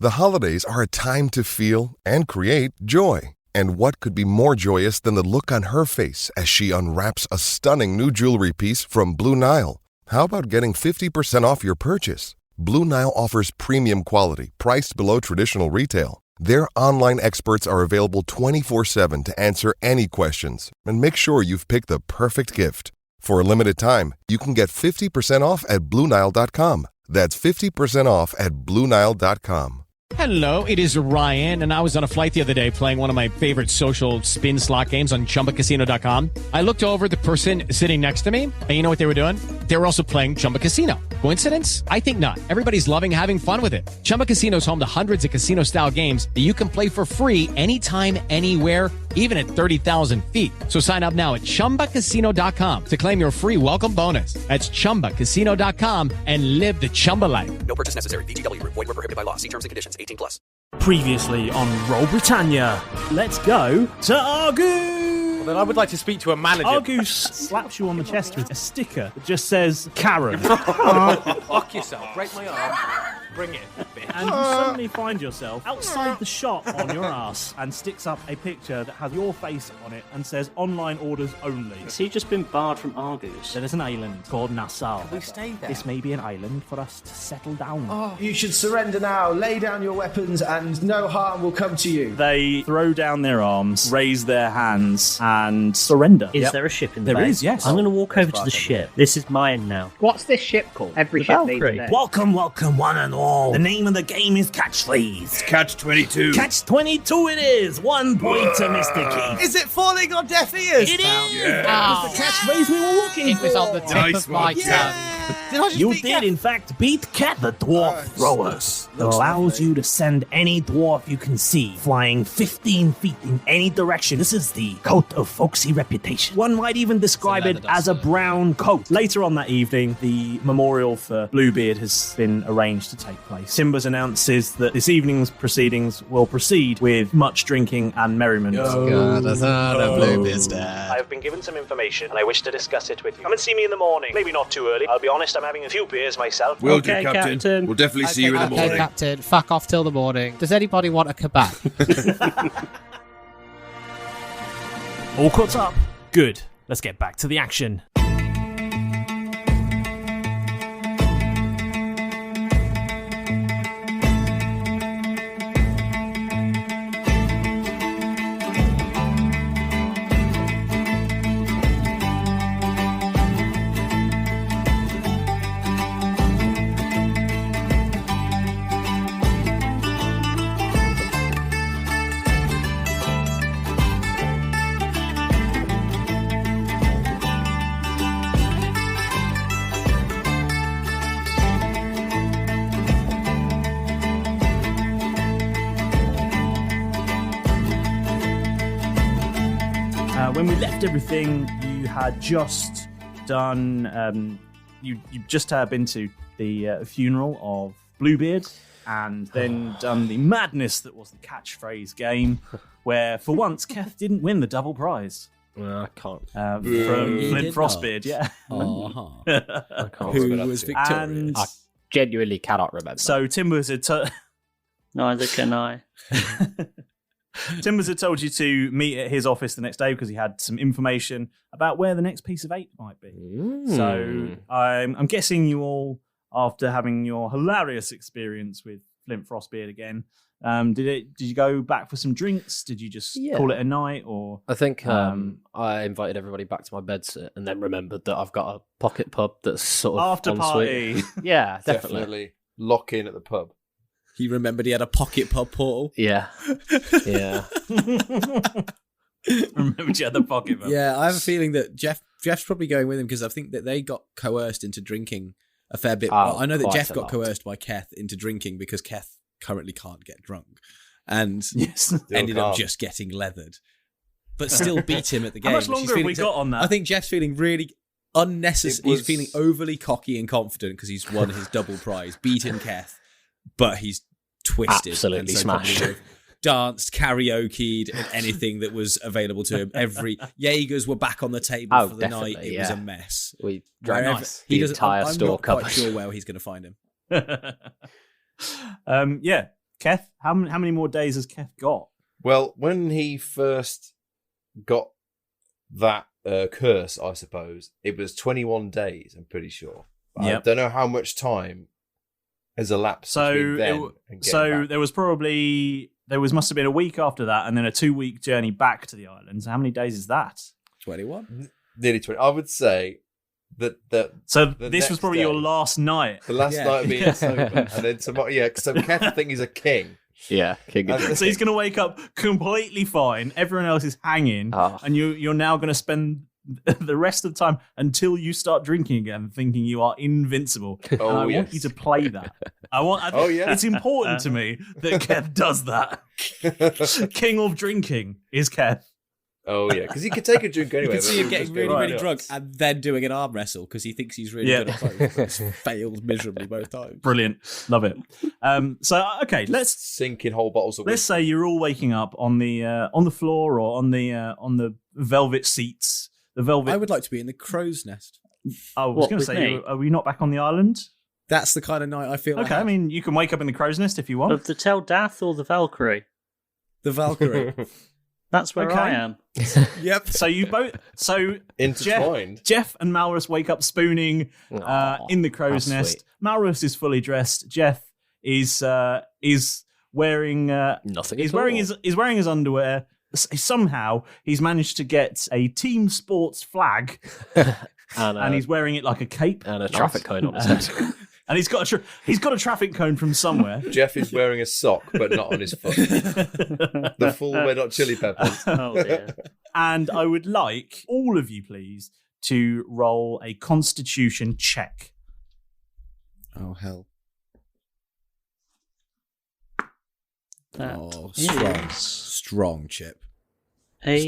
The holidays are a time to feel and create joy. And what could be more joyous than the look on her face as she unwraps a stunning new jewelry piece from Blue Nile? How about getting 50% off your purchase? Blue Nile offers premium quality, priced below traditional retail. Their online experts are available 24/7 to answer any questions and make sure you've picked the perfect gift. For a limited time, you can get 50% off at BlueNile.com. That's 50% off at BlueNile.com. Hello, it is Ryan, and I was on a flight the other day playing one of my favorite social spin slot games on ChumbaCasino.com. I looked over at the person sitting next to me, and you know what they were doing? They were also playing Chumba Casino. Coincidence? I think not. Everybody's loving having fun with it. Chumba Casino is home to hundreds of casino-style games that you can play for free anytime, anywhere, even at 30,000 feet. So sign up now at ChumbaCasino.com to claim your free welcome bonus. That's ChumbaCasino.com and live the Chumba life. No purchase necessary. VGW. Void where prohibited by law. See terms and conditions. 18+. Previously on Roll Britannia, let's go to Arrrgoose. Well, then I would like to speak to a manager. Arrrgoose slaps you on the chest with a sticker that just says Karen. Fuck yourself. Break my arm. Bring it, bitch. And you suddenly find yourself outside the shop on your ass and sticks up a picture that has your face on it and says online orders only. So you've just been barred from Arrrgoose. There is an island called Nassau. Can we stay there? This may be an island for us to settle down. You should surrender now, lay down your weapons, and no harm will come to you. They throw down their arms, raise their hands, and surrender. Is there a ship in the bay? There is, yes. I'm going to walk over to the ship. This is my end now. What's this ship called? Every ship needs a name. Welcome, one and all. The name of the game is Catchphrase. Catch-22. Catch-22 it is. 1 point to Mr. Keith. Is it falling on deaf ears? It is. Yeah. That was the catchphrase we were looking for. It was on the tip of my tongue. You did, in fact, beat Keth, the dwarf thrower. It allows you to send any dwarf you can see flying 15 feet in any direction. This is the coat of folksy reputation. One might even describe it as a brown coat. Later on that evening, the memorial for Bluebeard has been arranged to take place. Timbers announces that this evening's proceedings will proceed with much drinking and merriment. Bluebeard's dead. I have been given some information and I wish to discuss it with you. Come and see me in the morning. Maybe not too early. I'll be honest, I'm having a few beers myself. Will do, Captain. We'll definitely see you in the morning. Okay, Captain, fuck off till the morning. Does anybody want a kebab? All caught up? Good. Let's get back to the action. When we left everything, you had just done. You just been to the funeral of Bluebeard, and then done the madness that was the catchphrase game, where for once Keth didn't win the double prize. I can't. From Flint Frostbeard, yeah. I can't. Who was victorious? And I genuinely cannot remember. so Timbers had Neither can I. Timbers had told you to meet at his office the next day because he had some information about where the next piece of 8 might be. So I'm guessing you all, after having your hilarious experience with Flint Frostbeard again, did you go back for some drinks? Did you just call it a night? Or I think I invited everybody back to my bedsit and then remembered that I've got a pocket pub that's sort of after party. Yeah, definitely. Lock in at the pub. He remembered he had a pocket pub portal. Yeah. Yeah. Remembered you had the pocket pub. Yeah, I have a feeling that Jeff's probably going with him because I think that they got coerced into drinking a fair bit. I know that Jeff got coerced by Keth into drinking because Keth currently can't get drunk and ended up just getting leathered, but still beat him at the game. How much longer have we got on that? I think Jeff's feeling really unnecessary. He's feeling overly cocky and confident because he's won his double prize, beaten Keth, but he's twisted. Absolutely smashed. Danced, karaoke'd, and anything that was available to him. Jaegers were back on the table for the night. It was a mess. We drank the entire store I'm not quite sure where he's going to find him. Keth, how many more days has Keth got? Well, when he first got that curse, I suppose, it was 21 days, I'm pretty sure. I don't know how much time has elapsed between then and getting back. There must have been a week after that, and then a 2-week journey back to the islands. How many days is that? 21? Nearly 20. I would say that this was probably your last night. The last night of being sober. And then tomorrow, so Keth, I think he's a king. Yeah, king. So he's going to wake up completely fine. Everyone else is hanging, and you're now going to spend the rest of the time until you start drinking again, thinking you are invincible. I want you to play that. It's important to me that Keth does that. King of drinking is Keth. Oh yeah, because he can take a drink anyway. You can see him getting really drunk and then doing an arm wrestle because he thinks he's really good at both. It's failed miserably both times. Brilliant, love it. Let's sink in whole bottles of whiskey. Let's say you're all waking up on the floor or on the velvet seats. The velvet. I would like to be in the crow's nest. I was going to say, are we not back on the island? That's the kind of night I feel. Okay, I mean, you can wake up in the crow's nest if you want. Of the Tell Dath or the Valkyrie? The Valkyrie. That's where I am. Yep. So you both. So intertwined. Jeff and Malrus wake up spooning in the crow's nest. Sweet. Malrus is fully dressed. Jeff is wearing nothing. He's wearing his underwear. Somehow he's managed to get a team sports flag, and he's wearing it like a cape and a traffic cone on his head. And he's got a traffic cone from somewhere. Jeff is wearing a sock, but not on his foot. The full Red Hot Chili Peppers. Oh dear. And I would like all of you, please, to roll a Constitution check. Oh hell! Strong chip. A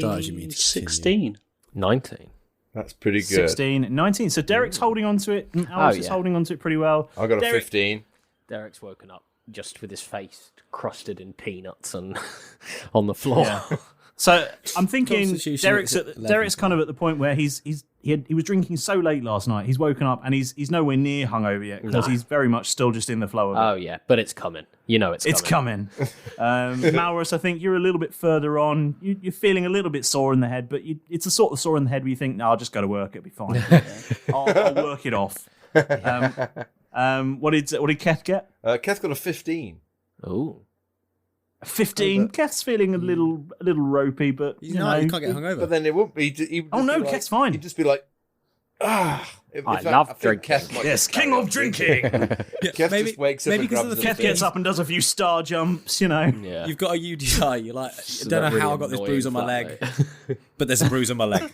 16. 19. That's pretty good. 16, 19. So Derek's holding on to it. Alice is holding on to it pretty well. I got a 15. Derek's woken up just with his face crusted in peanuts and on the floor. Yeah. So I'm thinking Derek's kind of at the point where he was drinking so late last night. He's woken up and he's nowhere near hungover yet because he's very much still just in the flow of it. Oh yeah, but it's coming. You know it's coming. Malrus, I think you're a little bit further on. You're feeling a little bit sore in the head, but it's a sort of sore in the head where you think, no, I'll just go to work. It'll be fine. I'll work it off. What did Keth get? Keth got a 15. Oh. 15. Keth's feeling a little ropey, but you can't get hungover. But then it won't be. Keth's fine. He'd just be like, I love drinking. Yes, king of drinking. Keth just wakes up and grabs Keth gets up and does a few star jumps, Yeah. You've got a UDI. You're like, I don't know really how I got this bruise on my leg, but there's a bruise on my leg.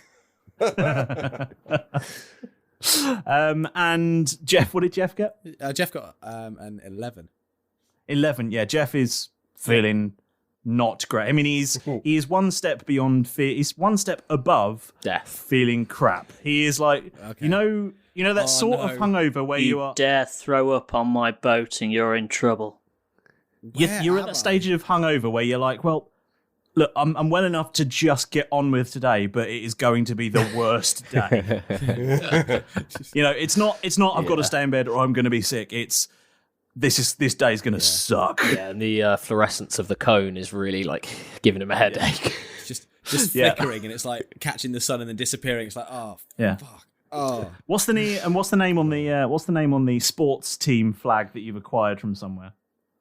And Jeff, what did Jeff get? Jeff got an 11. 11, yeah. Jeff is feeling not great. I mean, he's one step beyond fear. He's one step above death, feeling crap. He is like, you know that of hangover where you are. Dare throw up on my boat and you're in trouble. You're at that stage of hangover where you're like, well, look, I'm well enough to just get on with today, but it is going to be the worst day. It's not. I've got to stay in bed or I'm going to be sick. It's. This day is going to suck. Yeah, and the fluorescence of the cone is really like giving him a headache. Just flickering, and it's like catching the sun and then disappearing. It's like, fuck. Oh. What's the name on the sports team flag that you've acquired from somewhere?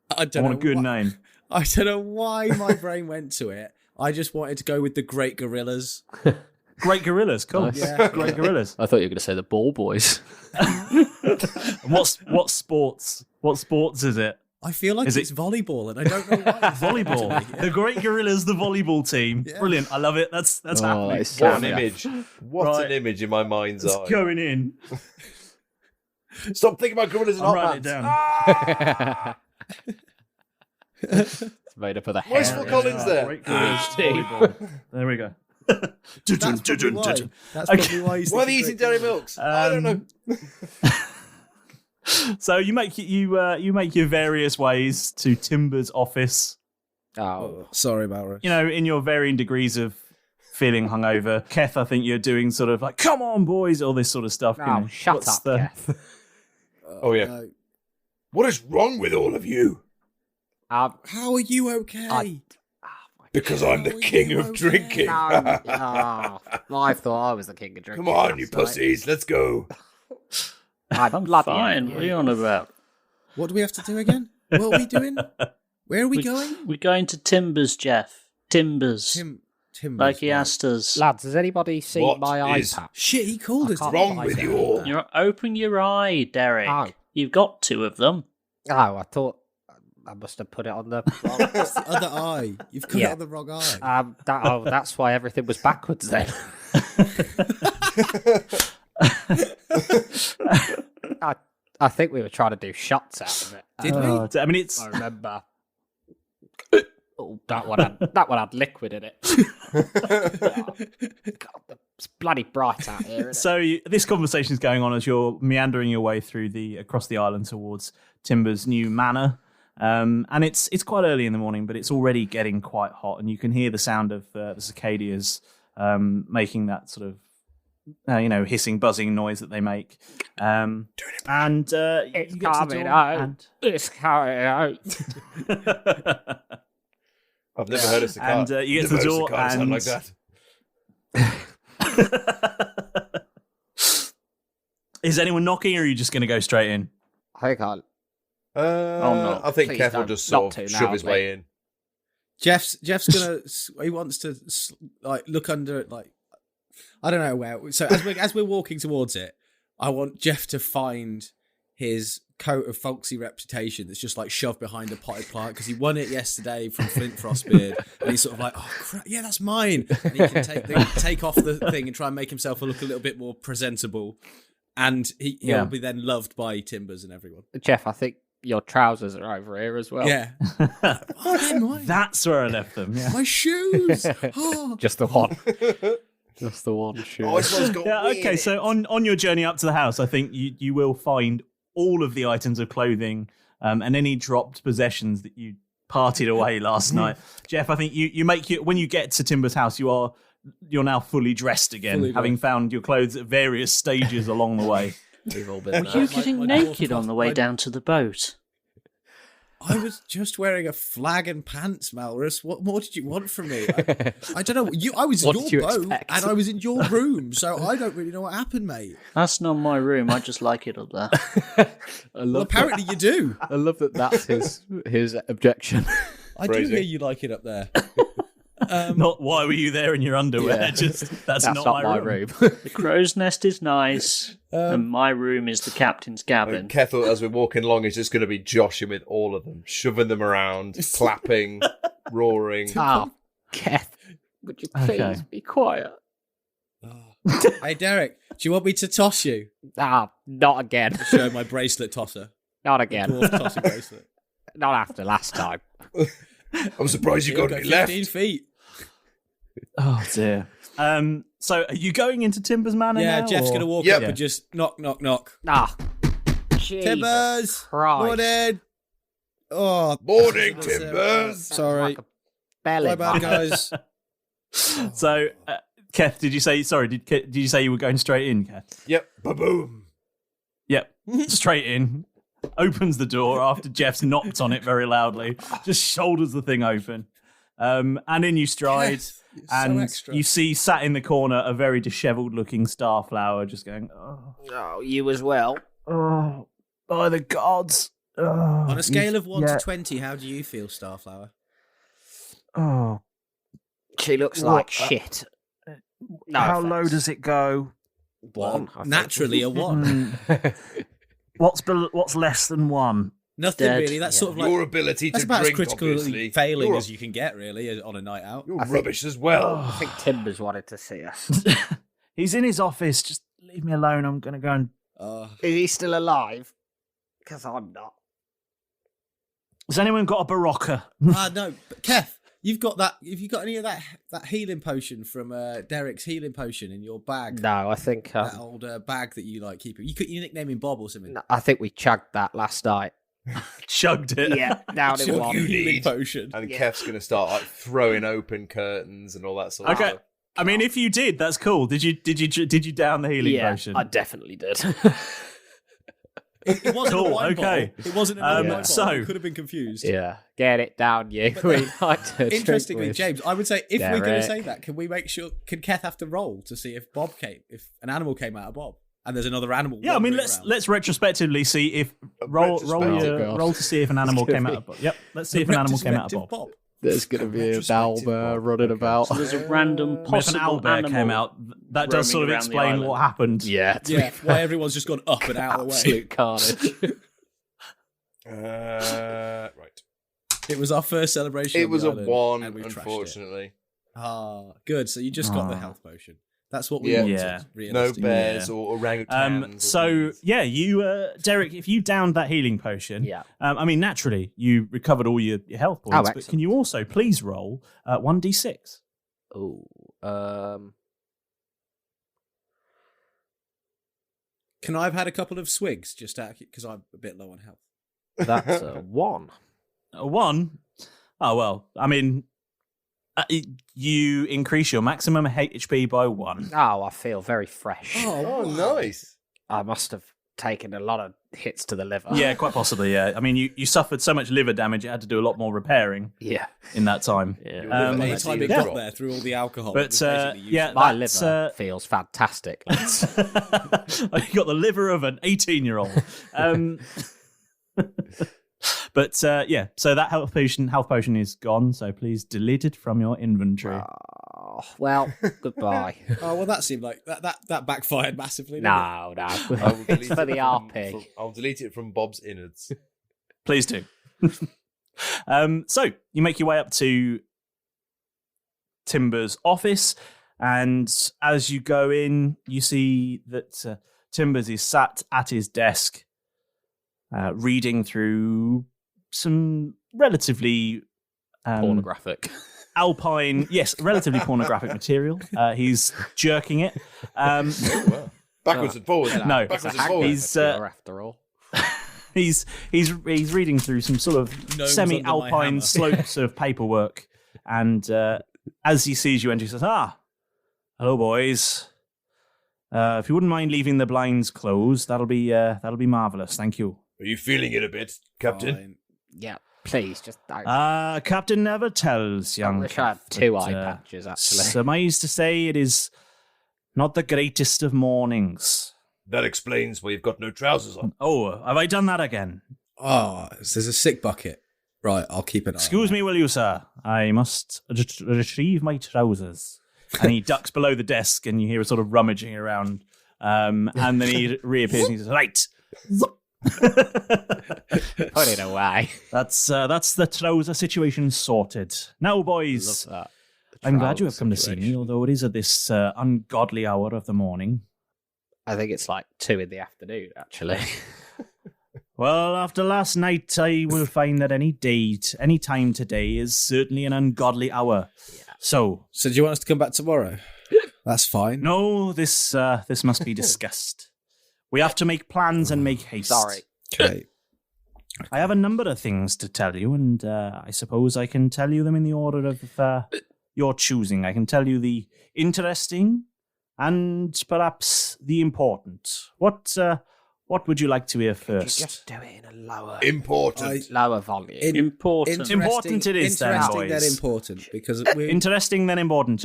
I want a good name. I don't know why my brain went to it. I just wanted to go with the Great Gorillas. Great Gorillas, cool. Nice. Yeah, Great Gorillas. I thought you were going to say the Ball Boys. What sports? What sports is it? I feel like it's volleyball, and I don't know why. Volleyball. The Great Gorillas, the volleyball team. Yeah. Brilliant. I love it. That's happening. What an image. What an image in my mind's eye. It's going in. Stop thinking about gorillas and hot writing it down. It's made up of the hair. Where's Phil Collins there? Great Gorillas volleyball. There we go. That's probably why he's why are they eating dairy milks? I don't know. So you make your various ways to Timber's office. Oh, sorry, Malrus. In your varying degrees of feeling hungover. Keth, I think you're doing sort of like, come on, boys, all this sort of stuff. Shut up, Keth. Oh yeah. What is wrong with all of you? How are you okay? Because I'm the king of drinking. I thought I was the king of drinking. Come on, you pussies, let's go. I'm fine. What are you on about? What do we have to do again? What are we doing? Where are we going? We're going to Timbers, Jeff. Timbers. Timbers. Like he asked us. Lads, has anybody seen my iPad? Shit, he called us. What's wrong with you all? You're open your eye, Derek. Oh. You've got 2 of them. Oh, I thought I must have put it on the wrong. That's the other eye. You've got it on the wrong eye. That's why everything was backwards then. I think we were trying to do shots out of it. Did we? I mean, it's. I remember. That one had liquid in it. God, it's bloody bright out here. Isn't So this conversation is going on as you're meandering your way through across the island towards Timber's new manor, and it's quite early in the morning, but it's already getting quite hot, and you can hear the sound of the cicadas making that sort of hissing, buzzing noise that they make. And it's you get to the coming door out. and- It's coming out. I've never heard of cicada. And you get to the door and sound like that. Is anyone knocking, or are you just going to go straight in? I think I'll. no. I think Please Keth will don't. just Not sort too of shove his loudly. way in. Jeff's gonna. He wants to look under it. Like, I don't know where. So as we're walking towards it, I want Jeff to find his coat of folksy reputation that's just like shoved behind a potted plant because he won it yesterday from Flint Frostbeard, and he's sort of like, oh crap, yeah, that's mine. And he can take off the thing and try and make himself look a little bit more presentable, and he'll be then loved by Timbers and everyone. Jeff, I think your trousers are over here as well. Yeah. That's where I left them. Yeah. My shoes. Oh. Just the one. Just the one shoe. Oh, this one's got Yeah, weird. okay, so on your journey up to the house, I think you will find all of the items of clothing and any dropped possessions that you parted away last night. Jeff, I think when you get to Timber's house, you're now fully dressed again, having found your clothes at various stages along the way. We've all been Were you getting naked on the way down to the boat? I was just wearing a flag and pants, Malrus. What more did you want from me? I don't know. I was in your boat and I was in your room, so I don't really know what happened, mate. That's not my room. I just like it up there. Well, apparently you do. I love that that's his objection. I do hear you like it up there. Not why were you there in your underwear? Yeah. Just that's not my room. The crow's nest is nice, and my room is the captain's cabin. Kethel, as we're walking along, is just going to be joshing with all of them, shoving them around, clapping, roaring. Oh, Keth, would you please be quiet? Hey, Derek, do you want me to toss you? Ah, not again. Show my bracelet tosser. Not again. Dwarf tossing bracelet. Not after last time. I'm surprised you got any 15 left. feet. Oh dear. So are you going into Timber's manor now? Yeah, Jeff's going to walk up and just knock, knock, knock. Ah, Jesus Timbers! Christ. Morning! Oh, Morning, Timbers! Sorry. Like a belly My bad, button. guys. So, Keth, did you say Did you say you were going straight in, Keth? Yep. Ba-boom. Yep. Straight in. Opens the door after Jeff's knocked on it very loudly. Just shoulders the thing open. And in you stride. And you see sat in the corner a very dishevelled looking starflower just going, Oh, you as well. oh, by the gods. Oh, On a scale of 1 to 20, how do you feel, Starflower? Oh, She looks like shit. No how offense. low does it go? 1. I think. Naturally, a 1. What's less than 1? Nothing Dead. really. That's sort of like Your ability that's to about drink, as critically obviously. failing You're as you can get, really, on a night out. You're rubbish as well. I think Timbers wanted to see us. He's in his office. Just leave me alone. I'm going to go and... Is he still alive? Because I'm not. Has anyone got a Barocca? No, but Keth, you've got that. Have you got any of that healing potion from Derek's healing potion in your bag? No, I think... that old bag that you like keep. You nickname him Bob or something. No, I think we chugged that last night. Chugged it. Yeah, down in Your one. healing potion. And Keth's going to start like throwing open curtains and all that sort of Okay. stuff. I mean, if you did, that's cool. Did you down the healing potion? I definitely did. It wasn't Cool, a wine okay. bottle. It wasn't a wine bottle. so- You could have been confused. Yeah, get it down, you. We like to drink Interestingly, with James, I would say if we're going to Derek. say that, can we make sure? Can Keth have to roll to see if an animal came out of Bob, and there's another animal? Yeah, I mean, wandering let's retrospectively see if roll to see if an animal came out of Bob. Yep, let's see if an animal came out of Bob. There's going to be a owlbear running about. So there's a random If an possible owlbear animal came out, that does sort of roaming around the explain island. what happened. Yeah, Yeah, why everyone's just gone up and out of the way. absolute carnage. Right. It was our first celebration. It on was the a island, 1, and we've trashed it. unfortunately. Good. So you just got the health potion. That's what we Yeah. wanted. Yeah. No realistically. bears or orangutans. So yeah, you Derek, if you downed that healing potion, Yeah. I mean naturally you recovered all your health points, but excellent. can you also please roll 1d6? Oh, Can I have had a couple of swigs just out because I'm a bit low on health? that's a 1. A 1? Oh well, I mean, you increase your maximum HP by 1. Oh, I feel very fresh. Oh, nice. I must have taken a lot of hits to the liver. Yeah, quite possibly. Yeah, I mean, you suffered so much liver damage, you had to do a lot more repairing. Yeah. In that time. Yeah. By the time it got there through all the alcohol. But it was basically useless. yeah, My that's, liver feels fantastic. You got the liver of an 18-year-old. But yeah, so that health potion is gone. So please delete it from your inventory. Oh, well, goodbye. Oh well, that seemed like that backfired massively. Didn't No. I will It's delete for it the from- RP. I'll delete it from Bob's innards. Please do. So you make your way up to Timber's office, and as you go in, you see that Timbers is sat at his desk, reading through some relatively Pornographic. alpine, relatively pornographic material. He's jerking it. Backwards and forwards. No, Backwards and forwards. he's after all. he's reading through some sort of Gnomes semi-alpine under my hammer. slopes of paperwork, and as he sees you enter, he says, hello boys. If you wouldn't mind leaving the blinds closed, that'll be marvelous. Thank you. Are you feeling it a bit, Captain? Fine. Yeah, please, just don't. Captain never tells, I young. wish I had Keth, 2 but, eye patches, actually. Surmise to say it is not the greatest of mornings. That explains why you've got no trousers on. Oh, have I done that again? Oh, there's a sick bucket. Right, I'll keep an eye. Excuse me, will you, sir? I must retrieve my trousers. And he ducks below the desk, and you hear a sort of rummaging around. And then he reappears, and he says, "Right, Put it away. that's the trouser situation sorted. Now, boys, Love that. I'm glad you have come to see me, although it is at this ungodly hour of the morning. I think it's like 2 in the afternoon, actually. Well, after last night, I will find that any time today is certainly an ungodly hour. Yeah. So do you want us to come back tomorrow? That's fine. no, this must be discussed. We have to make plans and make haste. Sorry. Okay. I have a number of things to tell you, and I suppose I can tell you them in the order of your choosing. I can tell you the interesting and perhaps the important. What would you like to hear first? Just do it in a lower, Important. lower volume. Important. Important it is then, Interesting, boys. then important, because Interesting then important.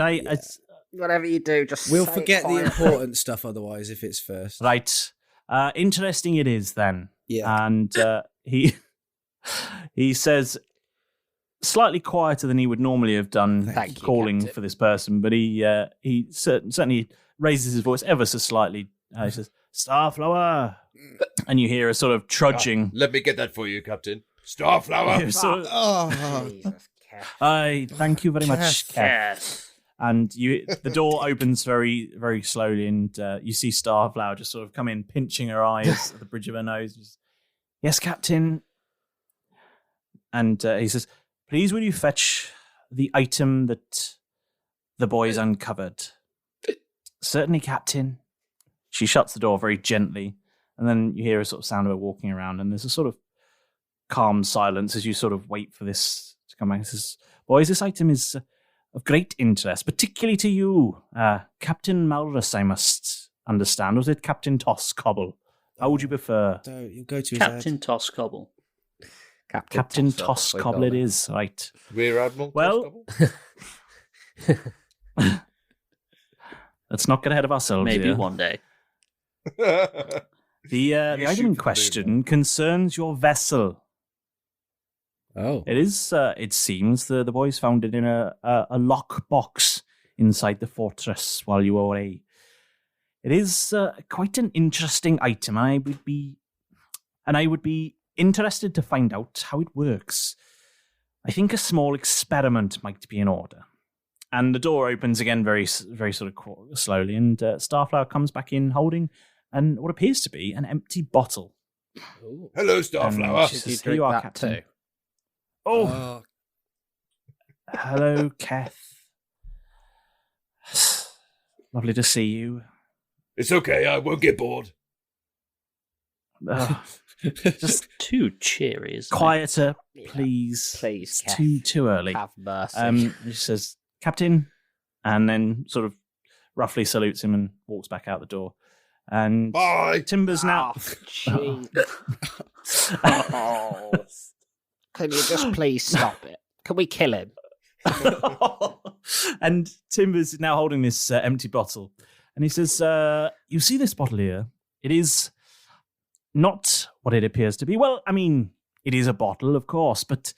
Whatever you do, just we'll say forget it the quietly. important stuff otherwise if it's first. Right. Interesting it is then. Yeah. And he says, slightly quieter than he would normally have done, Thank you, calling Captain. for this person, but he certainly raises his voice ever so slightly. He says, Starflower. And you hear a sort of trudging. Let me get that for you, Captain. Starflower. Jesus, Keth. I thank you very much, Keth. And the door opens very, very slowly, and you see Starflower just sort of come in, pinching her eyes at the bridge of her nose. Just, yes, Captain. And he says, please will you fetch the item that the boys uncovered? Certainly, Captain. She shuts the door very gently, and then you hear a sort of sound of her walking around, and there's a sort of calm silence as you sort of wait for this to come back. He says, boys, this item is of great interest, particularly to you. Captain Malrus, I must understand. Was it Captain Toss Cobble? How would you prefer? You go to Captain Toscobble. Captain Toscobble it is, right. Rear Admiral Well, let's not get ahead of ourselves Maybe here. one day. The item in question concerns your vessel. Oh. It is, it seems, the boys found it in a lock box inside the fortress while you were away. It is quite an interesting item. I would be interested to find out how it works. I think a small experiment might be in order. And the door opens again very, very sort of slowly, and Starflower comes back in holding what appears to be an empty bottle. Ooh. Hello, Starflower. Did you drink that Captain? Too? Oh. Hello, Keth. Lovely to see you. It's okay, I won't get bored. Just too cheery, isn't quieter, please. Please, it's Keth. too early. Have mercy. He says, Captain, and then sort of roughly salutes him and walks back out the door. And bye. Timber's now. Oh, can you just please stop it? Can we kill him? And Timber's now holding this empty bottle, and he says, "You see this bottle here? It is not what it appears to be. Well, I mean, it is a bottle, of course, but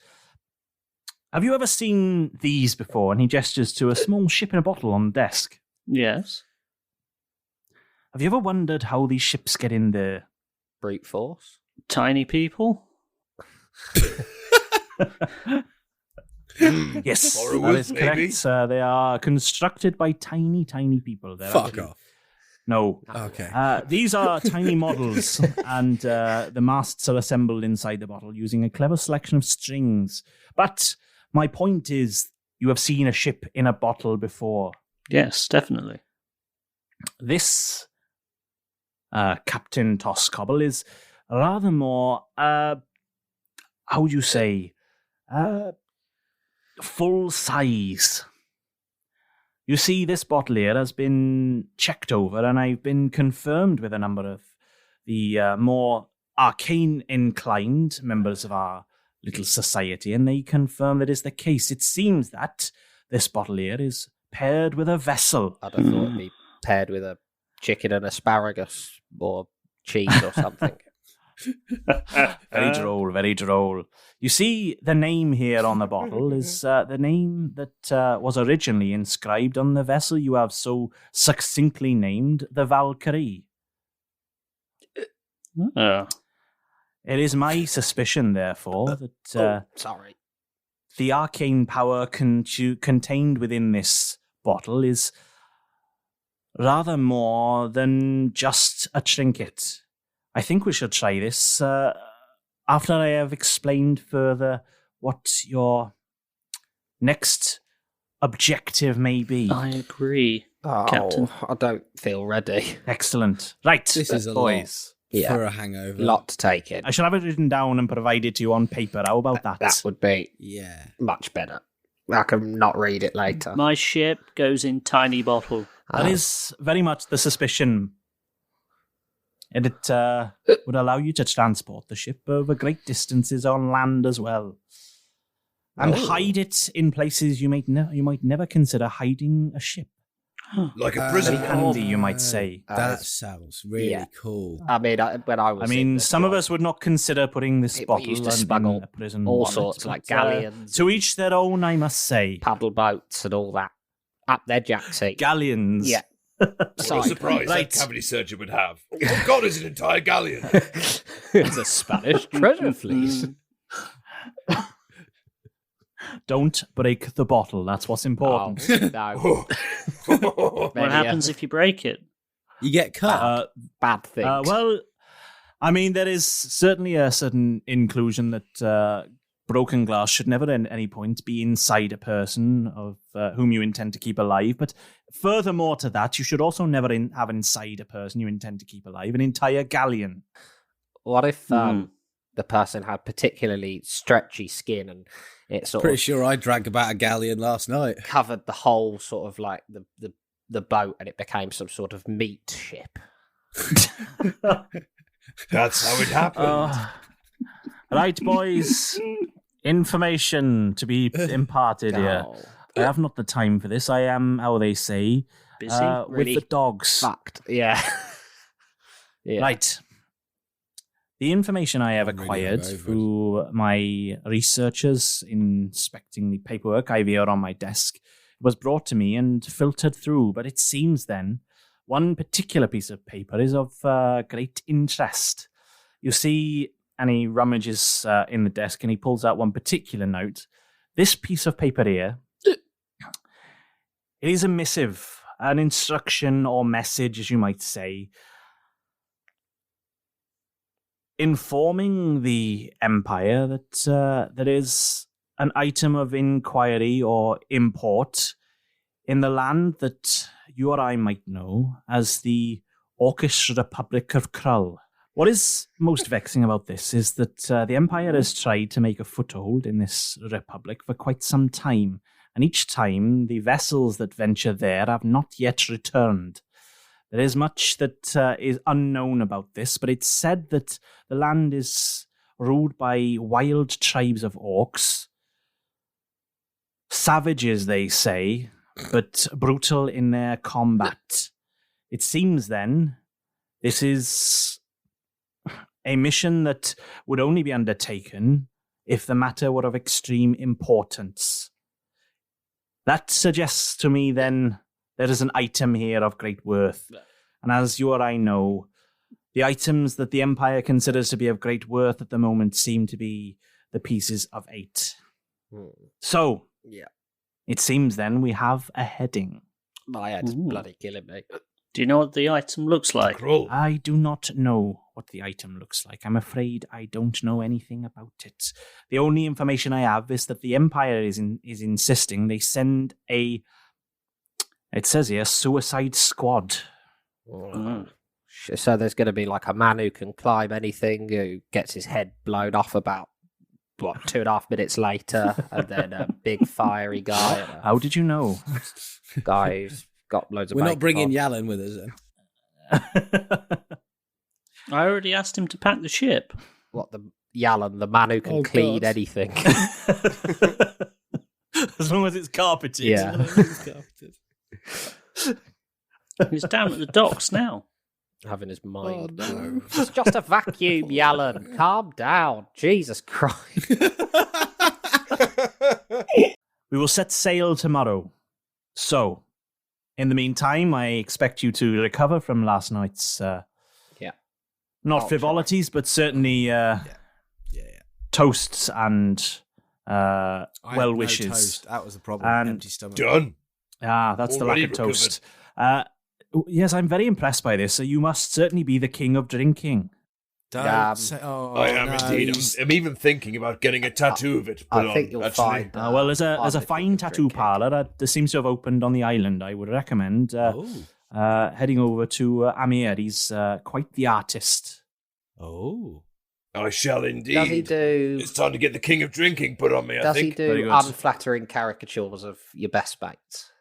have you ever seen these before?" And he gestures to a small ship in a bottle on the desk. Yes. Have you ever wondered how these ships get in there? Brute force? Tiny people? Yes, Borrowers, that is correct. They are constructed by tiny, tiny people. Fuck off. No. Okay. These are tiny models, and the masts are assembled inside the bottle using a clever selection of strings. But my point is, you have seen a ship in a bottle before. Yes, definitely. This Captain Toscobble is rather more, how would you say, full size. You see, this bottle here has been checked over, and I've been confirmed with a number of the more arcane-inclined members of our little society, and they confirm that is the case. It seems that this bottle here is paired with a vessel. I'd have thought it'd be paired with a chicken and asparagus, or cheese or something. Very droll, very droll. You see, the name here on the bottle is the name that was originally inscribed on the vessel you have so succinctly named the Valkyrie. It is my suspicion, therefore, that sorry, the arcane power contained within this bottle is rather more than just a trinket. I think we should try this after I have explained further what your next objective may be. I agree, Captain. I don't feel ready. Excellent. Right, This is a boys. lot for a hangover. Lot to take in. I shall have it written down and provided to you on paper. How about that? That would be much better. I can not read it later. My ship goes in tiny bottle. That is very much the suspicion. And it would allow you to transport the ship over great distances on land as well. And hide it in places you might never consider hiding a ship. Like a prison. Very handy, you might say. That sounds really cool. I mean, when I was some of us would not consider putting this bottle used to smuggle in a prison all wallet, sorts, like but, galleons. To each their own, I must say. Paddle boats and all that. Up there, Jacksy. Galleons. Yeah. What a surprise that cavity surgeon would have. Oh, God, it's an entire galleon. It's a Spanish treasure fleet. Don't break the bottle. That's what's important. No. What happens if you break it? You get cut. Bad things. Well, I mean, there is certainly a certain inclusion that broken glass should never at any point be inside a person of whom you intend to keep alive. But furthermore to that, you should also never have inside a person you intend to keep alive an entire galleon. What if the person had particularly stretchy skin and it Pretty sure I drank about a galleon last night. Covered the whole sort of like the boat, and it became some sort of meat ship. That's how it happened. Right, boys. Information to be imparted here. I have not the time for this. I am, how they say, busy with the dogs. Fact. Yeah. Right. The information I have acquired through my researchers inspecting the paperwork I have here on my desk was brought to me and filtered through, but it seems then one particular piece of paper is of great interest. You see, and he rummages in the desk and he pulls out one particular note. This piece of paper here, it is a missive, an instruction or message, as you might say, informing the Empire that there is an item of inquiry or import in the land that you or I might know as the Orcish Republic of Krull. What is most vexing about this is that the Empire has tried to make a foothold in this republic for quite some time, and each time the vessels that venture there have not yet returned. There is much that is unknown about this, but it's said that the land is ruled by wild tribes of orcs. Savages, they say, but brutal in their combat. It seems, then, this is a mission that would only be undertaken if the matter were of extreme importance. That suggests to me, then, there is an item here of great worth. And as you or I know, the items that the Empire considers to be of great worth at the moment seem to be the pieces of 8. So, it seems then we have a heading. My head's bloody killing me. Do you know what the item looks like? I do not know what the item looks like. I'm afraid I don't know anything about it. The only information I have is that the Empire is insisting they send a, it says here, suicide squad. So there's going to be like a man who can climb anything, who gets his head blown off about, 2.5 minutes later, and then a big fiery guy. How did you know? Guy who's got loads of We're not bringing Yalan with us, then. I already asked him to pack the ship. What, the Yalan, the man who can clean anything? As long as it's carpeted. Yeah. He's down at the docks now. Having his mind. Oh, no. It's just a vacuum, Yalan. Calm down. Jesus Christ. We will set sail tomorrow. So, in the meantime, I expect you to recover from last night's, not frivolities, but certainly toasts and well wishes. No toast. That was the problem. And empty stomach. Done. That's Already the lack of toast. Yes, I'm very impressed by this. So you must certainly be the king of drinking. I am indeed. I'm even thinking about getting a tattoo of it. I think you'll find. Well, there's a fine tattoo parlor that seems to have opened on the island. I would recommend heading over to Amir. He's quite the artist. Oh. I shall indeed. Does he do? It's time to get the king of drinking put on me. Does I think. he do unflattering caricatures of your best mates?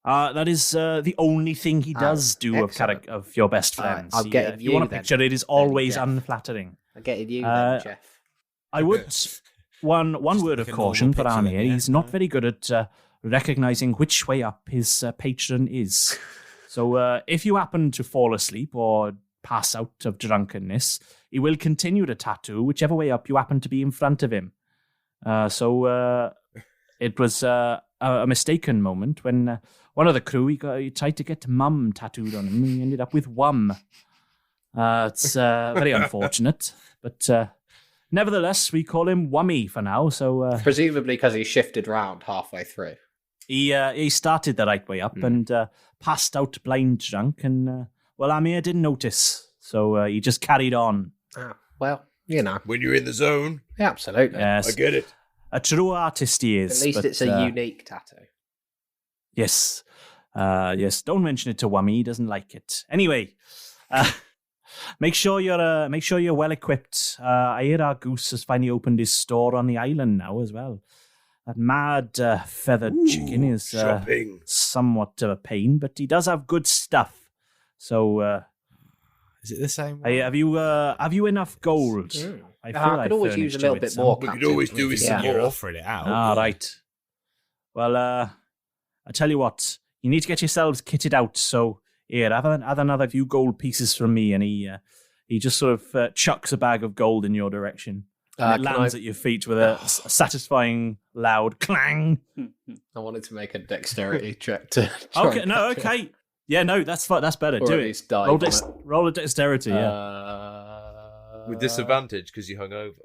That is the only thing he does do of your best friends. I'll get if you want a picture, it is always unflattering. I'm getting you then, Jeff. I would one word of caution for Amir. He's not very good at recognizing which way up his patron is. So if you happen to fall asleep or pass out of drunkenness, he will continue to tattoo whichever way up you happen to be in front of him. So it was a mistaken moment when one of the crew, he tried to get Mum tattooed on him, and he ended up with Wum. It's very unfortunate, but nevertheless, we call him Wummy for now. So presumably because he shifted round halfway through. He started the right way up and passed out blind drunk, and Amir didn't notice, so he just carried on. Well, you know, when you're in the zone. Yeah, absolutely. Yes. I get it. A true artist he is. At least it's a unique tattoo. Yes. Yes. Don't mention it to Wummy. He doesn't like it. Anyway, make sure you're well equipped. I hear Arrrgoose has finally opened his store on the island now as well. That mad feathered chicken is somewhat of a pain, but he does have good stuff. So Is it the same? Hey, have you enough gold? I could always use a little bit more. We could always do with some You're more. offering it out. All right. Well, I tell you what, you need to get yourselves kitted out. So here, have another few gold pieces from me, and he just sort of chucks a bag of gold in your direction. And it lands at your feet with a satisfying loud clang. I wanted to make a dexterity check to. Okay, okay. Yeah, no, that's better. Or Do at it. least die on it. Roll a dexterity, yeah. With disadvantage because you hung over.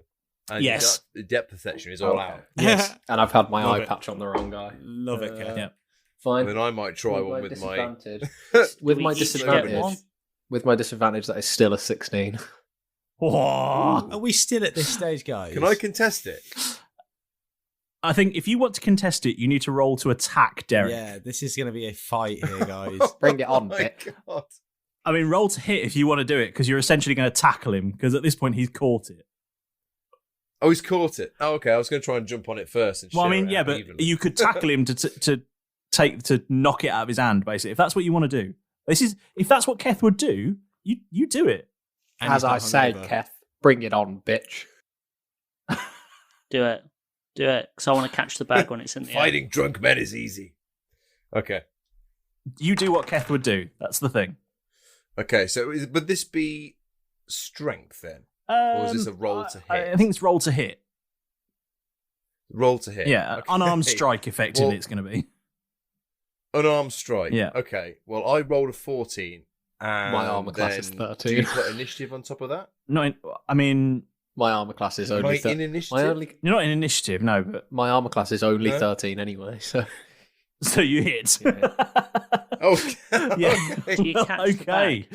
And yes. The depth perception is all out. Yes. And I've had my Love eye it. patch on the wrong guy. Love it, Keth. Yeah. Fine. Then I might try one with my... disadvantage. With my each get disadvantage. one? With my disadvantage, that is still a 16. Are we still at this stage, guys? Can I contest it? I think if you want to contest it, you need to roll to attack Derek. Yeah, this is going to be a fight here, guys. Bring it on, Oh my Vic. God. I mean, roll to hit if you want to do it, because you're essentially going to tackle him, because at this point he's caught it. Oh, he's caught it. Oh, okay. I was going to try and jump on it first. And Well, I share mean, it yeah, out but evenly. you could tackle him to knock it out of his hand, basically. If that's what you want to do, if that's what Keth would do, you do it. And As he's I not said, hungover. Keth, bring it on, bitch. Do it. Do it. Because I want to catch the bag when it's in the air. Fighting drunk men is easy. Okay. You do what Keth would do. That's the thing. Okay, so would this be strength then? Or is this a roll to hit? I think it's roll to hit. Roll to hit. Yeah, Okay. unarmed strike, effectively, Well, it's going to be. Unarmed strike. Yeah. Okay. Well, I rolled a 14. And My armor class is then 13. Do you put initiative on top of that? I mean, My armor class is Am only I in initiative? you're not in initiative, no, but My armor class is only No? 13 anyway, so. so you hit. Okay. Yeah. Do you catch the Okay.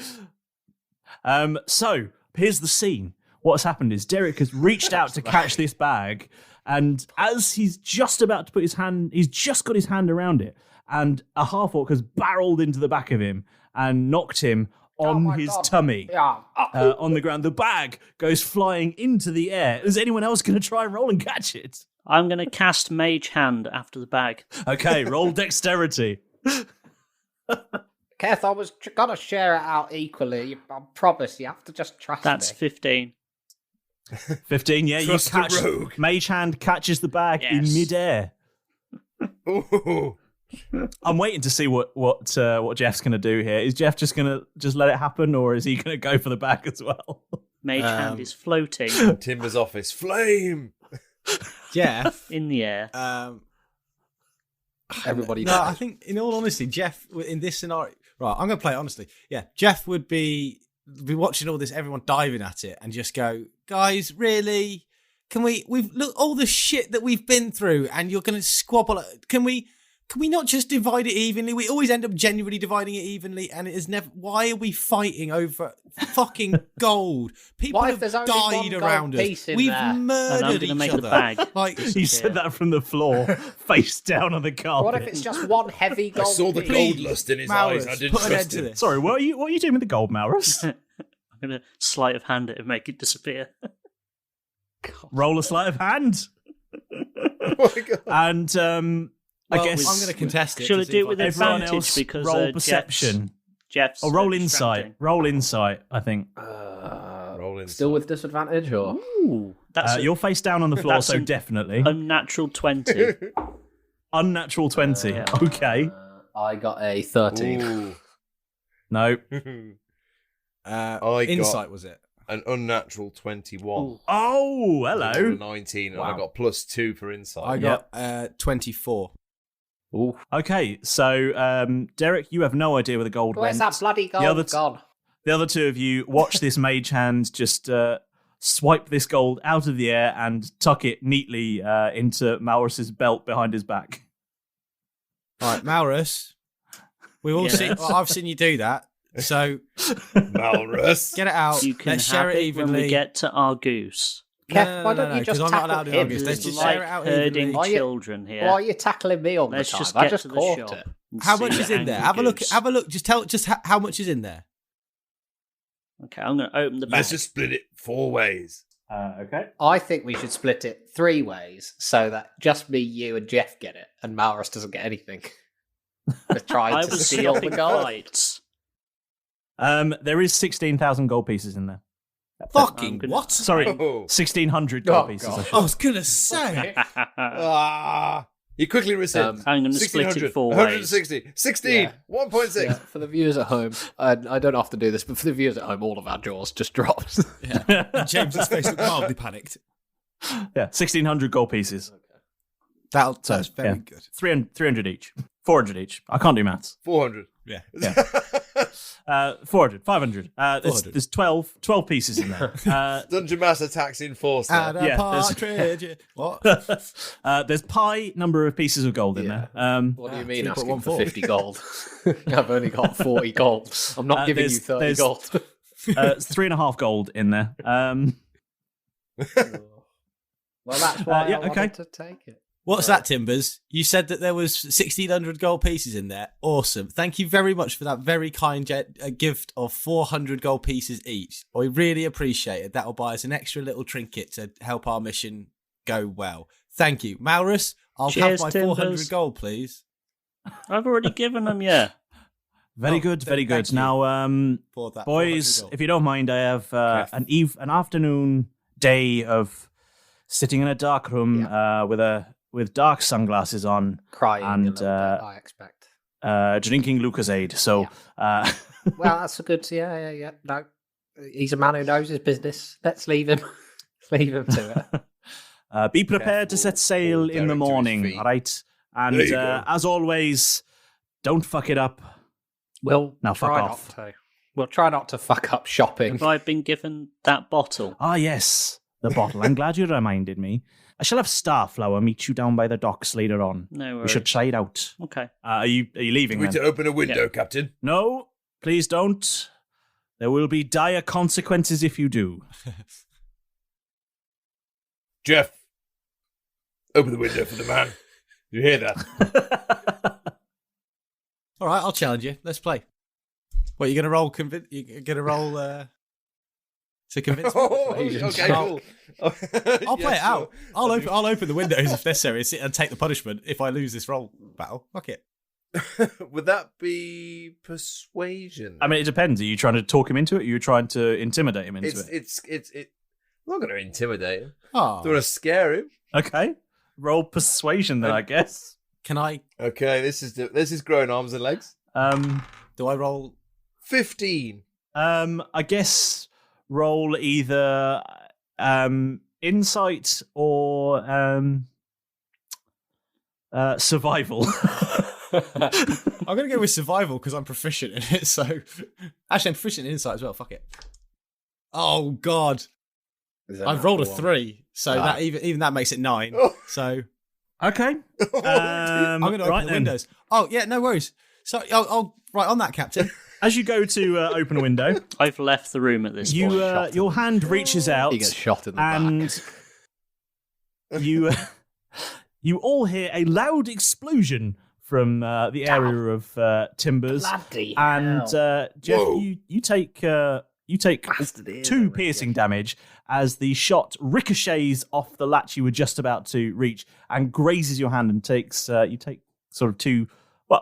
So here's the scene. What's happened is Derek has reached out to catch this bag, and as he's just about to put he's just got his hand around it, and a half-orc has barreled into the back of him and knocked him on his tummy on the ground. The bag goes flying into the air. Is anyone else going to try and roll and catch it? I'm going to cast Mage Hand after the bag. Okay, roll dexterity. Keth, I was gonna share it out equally. I promise. You have to just trust That's me. 15. 15, yeah, Trust you a catch. rogue. Mage Hand catches the bag in Yes. midair. Ooh. I'm waiting to see what Jeff's going to do here. Is Jeff just going to let it happen, or is he going to go for the bag as well? Mage Hand is floating Timber's office. Flame! Jeff. in the air. Everybody No, dies. I think, in all honesty, Jeff, in this scenario, right, I'm going to play it honestly. Yeah, Jeff would be watching all this, everyone diving at it, and just go, guys, really? We've look all the shit that we've been through, and you're going to squabble. Can we not just divide it evenly? We always end up genuinely dividing it evenly, and it is never. Why are we fighting over fucking gold? People What have if there's only one died gold around us. piece in We've there? And I'm murdered going to each make other. the bag. Like, He said that from the floor, face down on the carpet. What if it's just one heavy I gold saw the piece? gold lust in his eyes. I Malrus, didn't put an end trust to him. this. Sorry, what are you doing with the gold, Malrus? I'm going to sleight of hand it and make it disappear. Roll a sleight of hand, Oh my God. and I well, guess I'm going to contest it. Shall to I see do if it with I can- everyone advantage else because roll perception. Jeff's Or roll distracting. insight. Roll insight, I think. Roll inside. Still with disadvantage, or? Ooh, that's You're face down on the floor, that's so an definitely. unnatural 20. Unnatural 20. Yeah. Okay. I got a 13. Ooh. No. I Insight got was it? an unnatural 21. Ooh. Oh, I got hello. a 19, and Wow. I got +2 for insight. I got 24. Ooh. Okay, so Derek, you have no idea where the gold Where's went. that bloody gold other gone? The other two of you watch this mage hand just swipe this gold out of the air and tuck it neatly into Malrus's belt behind his back. All right, Malrus. We've all Yes. seen. Well, I've seen you do that. So Malrus. get it out. You can Let's have share it it evenly. when we get to Arrrgoose. Keth, why don't you just 'cause I'm not tackle allowed in him? Arrrgoose. Let's It's just like share it out herding evenly. Why you- children here. Why are you tackling me all the Let's time? just I get just to the caught shop. it. and How see much the is in there? angry Have a look. goose. Have a look. Just tell. Just how much is in there? Okay, I'm going to open the bag. Let's just split it 4 ways. Okay. I think we should split it 3 ways so that just me, you, and Jeff get it, and Malrus doesn't get anything. For trying I to was steal the stopping gold. fights. There is 16,000 gold pieces in there. Fucking what? Sorry, 1,600 gold pieces. I was going to say. You quickly rescind. I'm going to split it 4 ways. 160. 16. 1.6. Yeah, for the viewers at home, I don't have to do this, but for the viewers at home, all of our jaws just dropped. Yeah. And James's face looked mildly panicked. Yeah, 1,600 gold pieces. That's very good. 300 each. 400 each. I can't do maths. 400. Yeah. 400. 500. There's 12 pieces in there. Dungeon Master tax enforcer. And a partridge. What? There's pi number of pieces of gold in there. What do you mean asking for 50 gold? I've only got 40 gold. I'm not giving you 30 gold. It's 3.5 gold in there. Well, that's why I wanted to take it. What's that, Timbers? You said that there was 1,600 gold pieces in there. Awesome. Thank you very much for that very kind gift of 400 gold pieces each. I really appreciate it. That'll buy us an extra little trinket to help our mission go well. Thank you. Malrus, I'll have my 400 gold, please. I've already given them, yeah. Very good. Now, boys, if you don't mind, I have an afternoon day of sitting in a dark room with dark sunglasses on, crying and a little bit, I expect, drinking Lucozade. So, well, that's a good. Yeah. No, he's a man who knows his business. Let's leave him. Leave him to it. Be prepared to set sail in the morning, all right? And as always, don't fuck it up. Well, now fuck off. We'll try not to fuck up shopping. Have I been given that bottle? Ah, yes, the bottle. I'm glad you reminded me. I shall have Starflower meet you down by the docks later on. No worries. We should try it out. Okay. Are you leaving? We need to open a window, Captain. No, please don't. There will be dire consequences if you do. Jeff, open the window for the man. You hear that? All right, I'll challenge you. Let's play. What, you're going to roll? You're going to roll to convince me? Okay, cool. I'll play it out. I'll open the windows if necessary and take the punishment if I lose this roll battle. Fuck it. Would that be persuasion? I mean, it depends. Are you trying to talk him into it? Or are you trying to intimidate him into it? I'm not going to intimidate him. Oh. Don't want to scare him. Okay. Roll persuasion then, I guess. Can I? Okay, this is growing arms and legs. Do I roll 15? I guess roll either insight or survival. I'm going to go with survival because I'm proficient in it. So actually, I'm proficient in insight as well. Fuck it. Oh God, I've rolled a 3, so that even that makes it 9. So okay, I'm going to open the windows. Oh yeah, no worries. So I'll right on that, Captain. As you go to open a window, I've left the room at this point. Your hand reaches out. He gets shot in the back. You all hear a loud explosion from the area of Timbers. Bloody and Jeff, you take 2 piercing damage as the shot ricochets off the latch you were just about to reach and grazes your hand and you take sort of 2,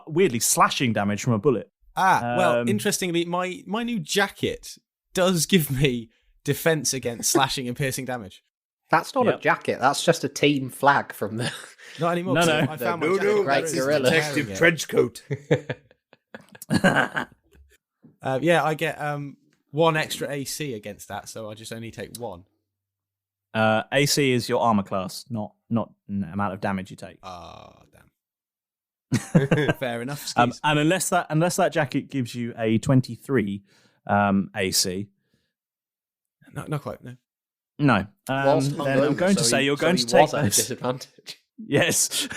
weirdly slashing damage from a bullet. Well, interestingly, my new jacket does give me defense against slashing and piercing damage. That's not a jacket. That's just a team flag from the. Not anymore. No. I found my jacket. Great gorilla. Detective trench coat. I get 1 extra AC against that, so I just only take 1. AC is your armor class, not the amount of damage you take. Oh, damn. Fair enough. And unless that jacket gives you a 23 AC, not quite. No. Then I'm going to say you're going to take a disadvantage. Yes.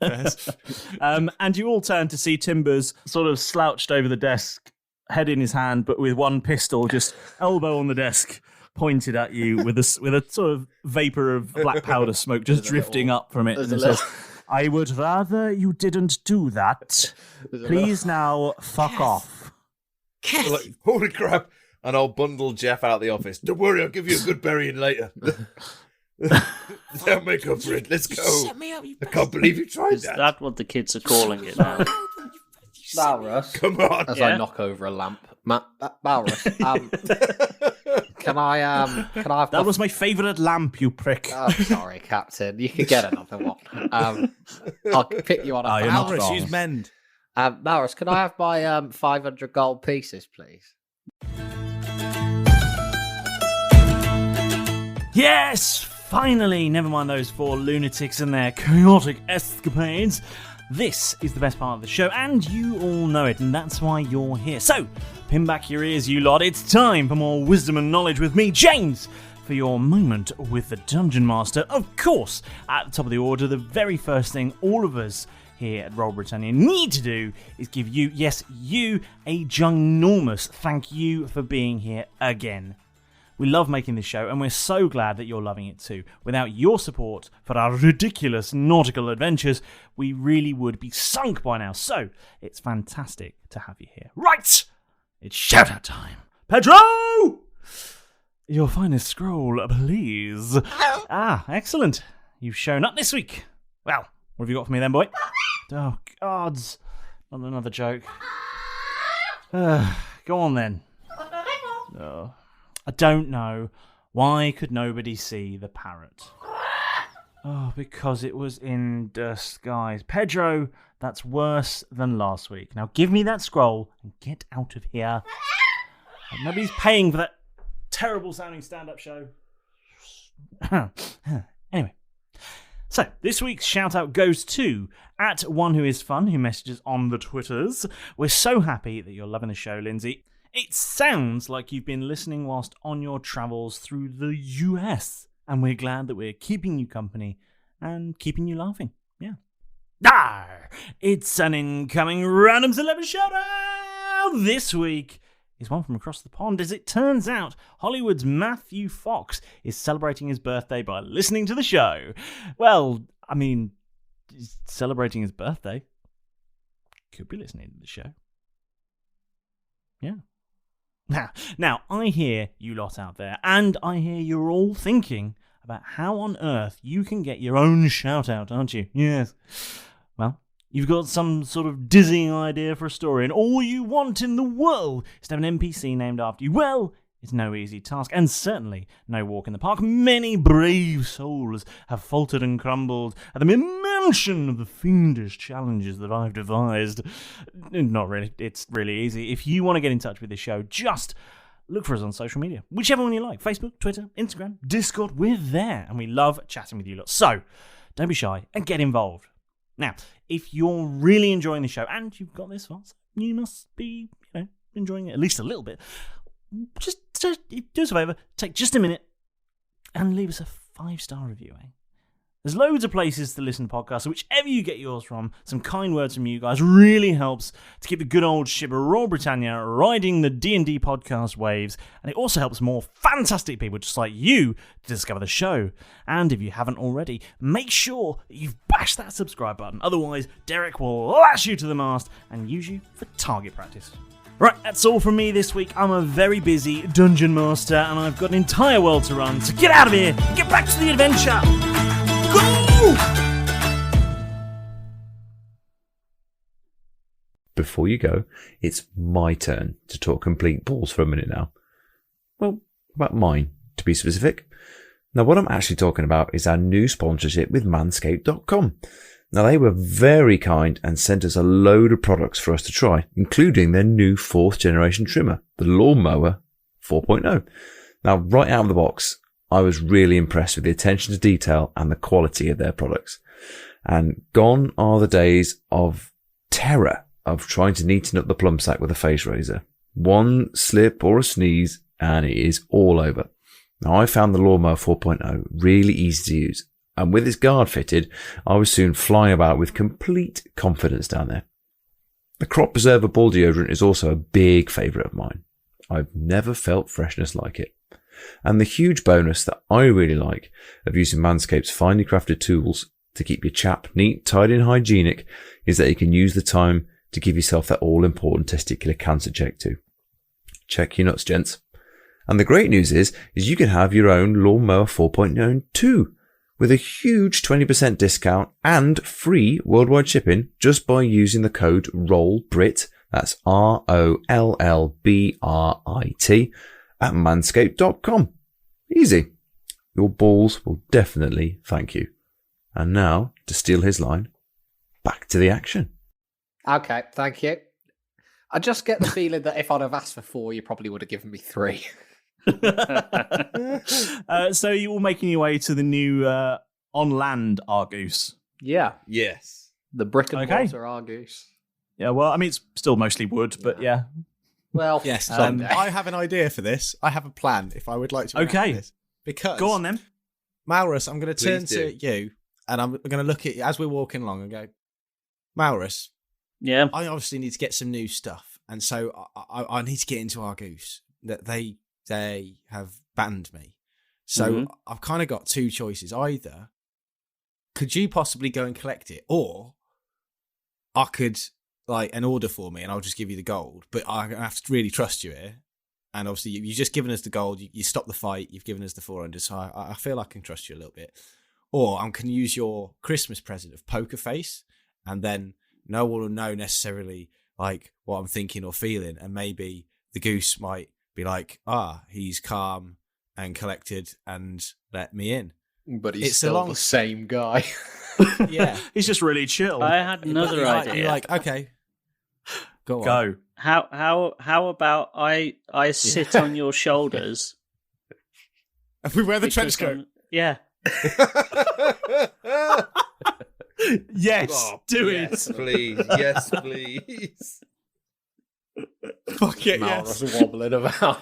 And you all turn to see Timbers sort of slouched over the desk, head in his hand, but with one pistol, just elbow on the desk, pointed at you with a sort of vapor of black powder smoke just drifting up from it. And it says, I would rather you didn't do that. Please now fuck off. Keth. Like, holy crap. And I'll bundle Jeff out of the office. Don't worry, I'll give you a good burying later. They'll make up for it. Let's go. Set me up, I can't believe you tried Is that what the kids are calling it now? Malrus. Come on. As I knock over a lamp, Malrus, can I have That was my favourite lamp, you prick. Oh, sorry, Captain. You could get another one. I'll pick you on a Malrus, use mend. Malrus, can I have my 500 gold pieces, please? Yes, finally. Never mind those 4 lunatics and their chaotic escapades. This is the best part of the show, and you all know it, and that's why you're here. So, pin back your ears, you lot. It's time for more wisdom and knowledge with me, James, for your moment with the Dungeon Master. Of course, at the top of the order, the very first thing all of us here at Roll Britannia need to do is give you, yes, you, a ginormous thank you for being here again. We love making this show, and we're so glad that you're loving it too. Without your support for our ridiculous nautical adventures, we really would be sunk by now. So, it's fantastic to have you here. Right! It's shout-out time. Pedro! Your finest scroll, please. Excellent. You've shown up this week. Well, what have you got for me then, boy? Oh, gods. Not another joke. Go on then. Oh. I don't know. Why could nobody see the parrot? Oh, because it was in disguise. Pedro, that's worse than last week. Now give me that scroll and get out of here. Nobody's paying for that terrible sounding stand-up show. Anyway. So, this week's shout-out goes to @OneWhoIsFun, who messages on the Twitters. We're so happy that you're loving the show, Lindsay. It sounds like you've been listening whilst on your travels through the US, and we're glad that we're keeping you company and keeping you laughing. Yeah. It's an incoming random celebrity shout-out this week. Is one from across the pond. As it turns out, Hollywood's Matthew Fox is celebrating his birthday by listening to the show. Well, I mean, he's celebrating his birthday. Could be listening to the show. Yeah. Now, I hear you lot out there, and I hear you're all thinking about how on earth you can get your own shout-out, aren't you? Yes. Well, you've got some sort of dizzying idea for a story, and all you want in the world is to have an NPC named after you. Well, it's no easy task, and certainly no walk in the park. Many brave souls have faltered and crumbled at the mere mention of the fiendish challenges that I've devised. Not really. It's really easy. If you want to get in touch with this show, just look for us on social media. Whichever one you like. Facebook, Twitter, Instagram, Discord. We're there, and we love chatting with you lot. So, don't be shy and get involved. Now, if you're really enjoying the show, and you've got this far, you must be, enjoying it at least a little bit. Just do us a favour, take just a minute and leave us a 5-star review, eh? There's loads of places to listen to podcasts, so whichever you get yours from, some kind words from you guys really helps to keep the good old ship of Roll Britannia riding the D&D podcast waves, and it also helps more fantastic people just like you to discover the show. And if you haven't already, make sure that you've bashed that subscribe button, otherwise Derek will lash you to the mast and use you for target practice. Right, that's all from me this week. I'm a very busy dungeon master, and I've got an entire world to run, so get out of here and get back to the adventure! Go! Before you go, it's my turn to talk complete balls for a minute now. Well, about mine, to be specific. Now, what I'm actually talking about is our new sponsorship with Manscaped.com. Now, they were very kind and sent us a load of products for us to try, including their new 4th generation trimmer, the Lawnmower 4.0. Now, right out of the box, I was really impressed with the attention to detail and the quality of their products. And gone are the days of terror of trying to neaten up the plum sack with a face razor. One slip or a sneeze and it is all over. Now, I found the Lawnmower 4.0 really easy to use. And with its guard fitted, I was soon flying about with complete confidence down there. The Crop Preserver Ball Deodorant is also a big favourite of mine. I've never felt freshness like it. And the huge bonus that I really like of using Manscaped's finely crafted tools to keep your chap neat, tidy and hygienic is that you can use the time to give yourself that all-important testicular cancer check too. Check your nuts, gents. And the great news is you can have your own Lawnmower 4.0 too, with a huge 20% discount and free worldwide shipping just by using the code ROLLBRIT, That's ROLLBRIT at manscaped.com. Easy. Your balls will definitely thank you. And now, to steal his line, back to the action. Okay, thank you. I just get the feeling that if I'd have asked for 4, you probably would have given me 3. So you're all making your way to the new on-land Arrrgoose. Yeah. Yes. The brick and mortar Arrrgoose. Yeah, well, I mean, it's still mostly wood, but yeah. Well, yes. someday. I have an idea for this. I have a plan if I would like to Okay. this. Because go on then. Malrus, I'm going to turn to you and I'm going to look at you as we're walking along and go, Malrus, yeah, I obviously need to get some new stuff. And so I need to get into Arrrgoose. That they have banned me. So I've kind of got 2 choices. Either could you possibly go and collect it, or I could like an order for me and I'll just give you the gold. But I have to really trust you here. And obviously you've just given us the gold. You stopped the fight. You've given us the 400. So I feel I can trust you a little bit. Or I can use your Christmas present of Poker Face, and then no one will know necessarily like what I'm thinking or feeling. And maybe the goose might be like, he's calm and collected and let me in. But he's still the same guy. Yeah. He's just really chill. I had another idea. You're like, okay, go on. How about I sit on your shoulders? If we wear the trench coat. Yeah. Yes, do it. Yes, please. Yes, please. Fuck it, Malrus yes. wobbling about.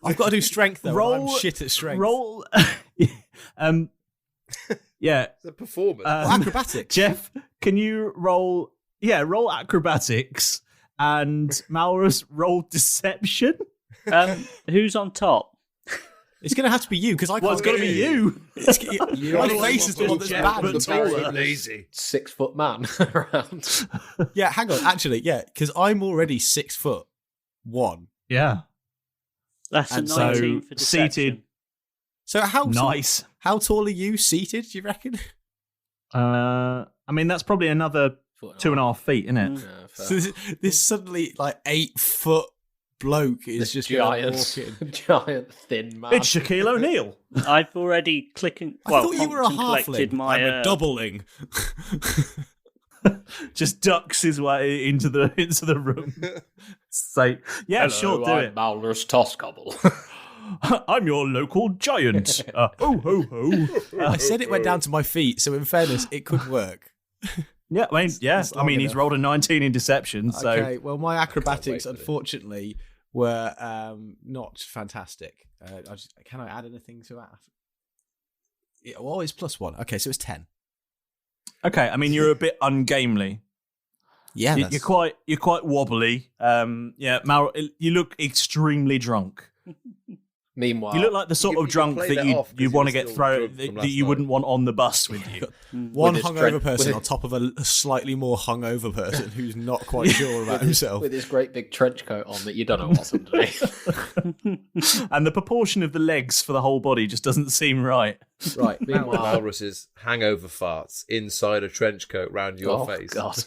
I've got to do strength though. I'm shit at strength. Roll. Yeah. It's a performance. Acrobatics. Jeff, can you roll? Yeah, roll acrobatics, and Malrus roll deception. Who's on top? It's going to have to be you because I can't. Well, it's got to be you. My face is the one that's bad. But taller. Lazy 6-foot man around. Yeah, hang on. Actually, yeah, because I'm already 6'1". Yeah. That's and a 19 so for deception. Seated. So how nice? How tall are you seated? Do you reckon? I mean, that's probably another 2.5 feet, isn't it? Yeah, So this suddenly like 8-foot bloke is just giant, walking. giant thin man. It's Shaquille O'Neal. I've already I thought you were a collected halfling. my I'm a doubling. Just ducks his way into the room. Say, yeah, Hello, sure, do I'm it. Malrus Toscobble. I'm your local giant. Ho ho ho! I said it went down to my feet, so in fairness, it could work. Yeah, I mean, yes. I mean, he's rolled a 19 in deception. So Okay, well, my acrobatics, unfortunately, were not fantastic. Can I add anything to that? It's +1. Okay, so it's 10. okay, I mean, you're a bit ungamely. Yeah, You're quite wobbly. Yeah, you look extremely drunk. Meanwhile, You look like the sort of drunk that you want to get thrown, that you wouldn't want on the bus with you. One hungover person on top of a slightly more hungover person who's not quite sure about himself. with his great big trench coat on that you don't know what's underneath. And the proportion of the legs for the whole body just doesn't seem right. Right. Meanwhile, Malrus's hangover farts inside a trench coat round your face. God.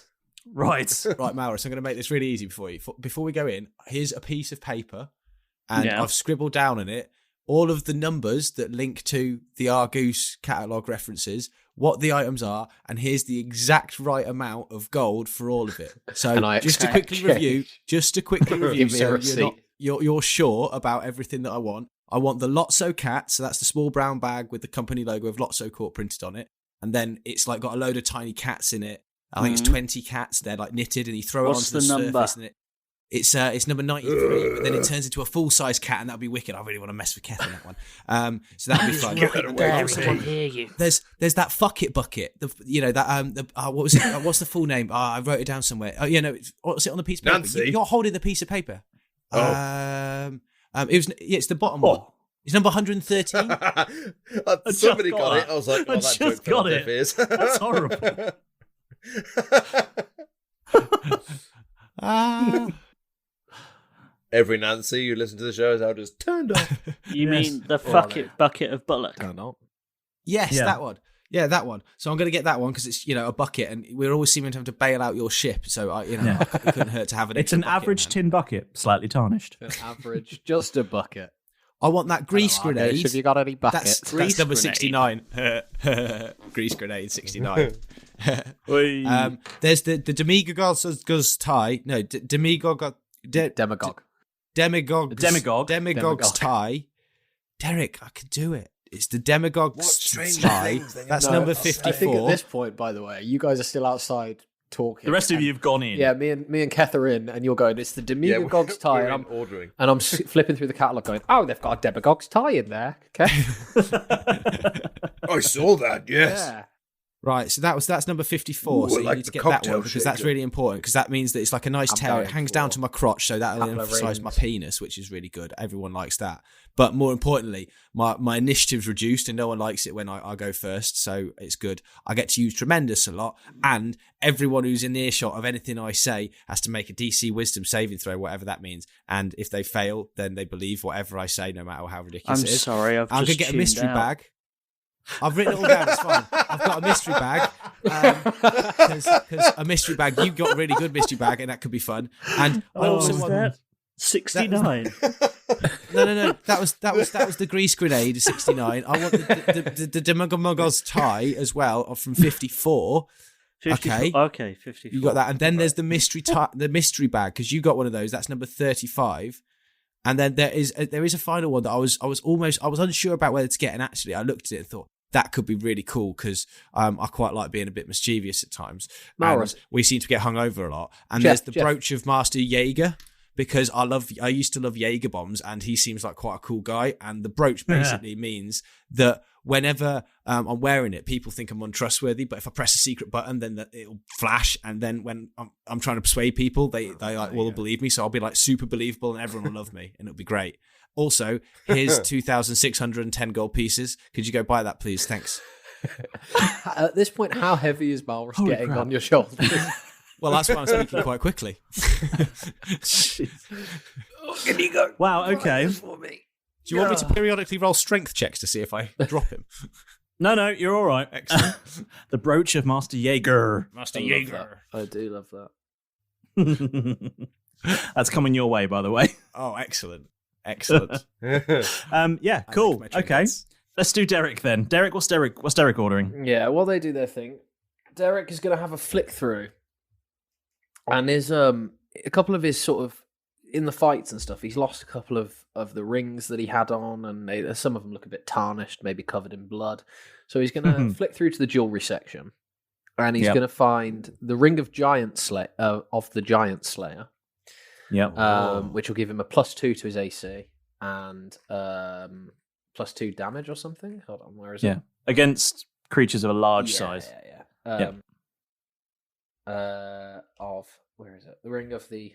Right. Right, Malrus, I'm going to make this really easy for you. Before we go in, here's a piece of paper, and I've scribbled down in it all of the numbers that link to the Arrrgoose catalogue references, what the items are, and here's the exact right amount of gold for all of it. So just to quickly review, so you're sure about everything that I want. I want the Lotso cat, so that's the small brown bag with the company logo of Lotso Corp printed on it, and then it's like got a load of tiny cats in it. I think it's 20 cats. They're like knitted, and you throw it onto the surface, and it's number 93. But then it turns into a full size cat, and that'll be wicked. I really want to mess with Keth on that one. So that'll be fun. There's that fuck it bucket. What was it? What's the full name? I wrote it down somewhere. Oh yeah, no. What's it on the piece of paper? Nancy. You're holding the piece of paper. It's the bottom one. It's number 113. Somebody got it. I was like, I just got it. That's horrible. Every Nancy who listens to the show is now just turned off. You mean the fuck it bucket of bullock? Yes, that one. Yeah, that one. So I'm going to get that one because it's a bucket, and we're always seeming to have to bail out your ship. So it couldn't hurt to have an. It's an average tin bucket, slightly tarnished. An average, just a bucket. I want that grease grenade. Have you got any buckets? That's number 69. Grease grenade 69. There's the Demigog's tie. No, Demigog's tie. Derek, I could do it. It's the Demigog's tie. That's number 54. I think at this point, by the way, you guys are still outside talking. The rest of you have gone in. Yeah, me and Keth are in, and you're going, it's the Demigog's tie. And I'm ordering. And I'm flipping through the catalogue going, oh, they've got a Demigog's tie in there. Okay. I saw that, yes. Yeah. Right, so that's number 54. So you need to get that one because that's really important because that means that it's like a nice tail. It hangs down to my crotch, so that'll emphasise my penis, which is really good. Everyone likes that. But more importantly, my initiative's reduced and no one likes it when I go first, so it's good. I get to use Tremendous a lot, and everyone who's in earshot of anything I say has to make a DC Wisdom saving throw, whatever that means. And if they fail, then they believe whatever I say, no matter how ridiculous it is. I'm sorry, I'm going to get a mystery bag. I've written it all down, it's fine. I've got a mystery bag. Because a mystery bag, you got a really good mystery bag, and that could be fun. And I also want that 69. No. That was the grease grenade, 69. I want the Demogog's tie as well from 54. 54. Okay, 54. You got that, and then there's the mystery bag because you got one of those. That's number 35. And then there is a final one that I was unsure about whether to get, and actually I looked at it and thought that could be really cool because I quite like being a bit mischievous at times. Malrus. We seem to get hung over a lot. And there's the brooch of Master Jaeger because I used to love Jaeger bombs, and he seems like quite a cool guy. And the brooch basically means that whenever I'm wearing it, people think I'm untrustworthy. But if I press a secret button, then it'll flash. And then when I'm trying to persuade people, they will believe me. So I'll be like super believable, and everyone will love me, and it'll be great. Also, here's 2,610 gold pieces. Could you go buy that, please? Thanks. At this point, how heavy is Malrus getting on your shoulders? Well, that's why I'm speaking quite quickly. Can you go? Wow. Okay. For me? Do you want me to periodically roll strength checks to see if I drop him? No, you're all right. Excellent. The brooch of Master Jaeger. Master Jaeger. I do love that. That's coming your way, by the way. Oh, excellent. Yeah, cool. Okay. Let's do Derek then. Derek, what's Derek ordering? Yeah, while they do their thing, Derek is going to have a flick through. And there's a couple of his sort of, in the fights and stuff, he's lost a couple of the rings that he had on, and some of them look a bit tarnished, maybe covered in blood. So he's going to flick through to the jewelry section, and he's going to find the ring of the Giant Slayer. Which will give him a +2 to his AC and +2 damage or something. Hold on, where is it? Yeah, against creatures of a large size. Where is it? The ring of the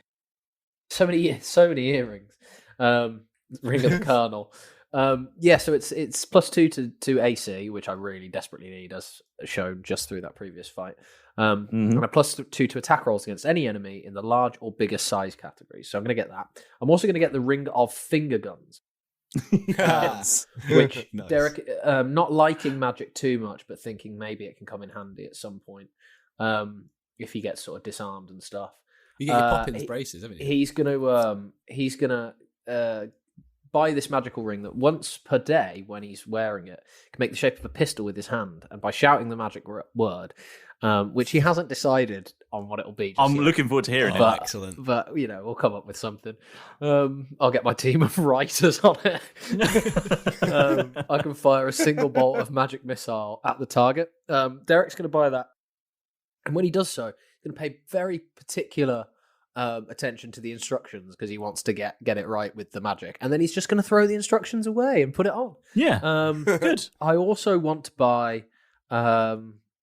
so many earrings. Ring of the Colonel. So it's +2 to AC, which I really desperately need, as shown just through that previous fight. And a +2 to attack rolls against any enemy in the large or bigger size category. So I'm going to get that. I'm also going to get the Ring of Finger Guns. Which nice. Derek, not liking magic too much, but thinking maybe it can come in handy at some point if he gets sort of disarmed and stuff. You get your Poppins braces, haven't you? He's gonna buy this magical ring that once per day, when he's wearing it, can make the shape of a pistol with his hand, and by shouting the magic word, which he hasn't decided on what it'll be. I'm looking forward to hearing it. Excellent. But we'll come up with something. I'll get my team of writers on it. I can fire a single bolt of magic missile at the target. Derek's going to buy that, and when he does so, he's going to pay very particular attention to the instructions because he wants to get it right with the magic, and then he's just going to throw the instructions away and put it on. Yeah, good. I also want to buy.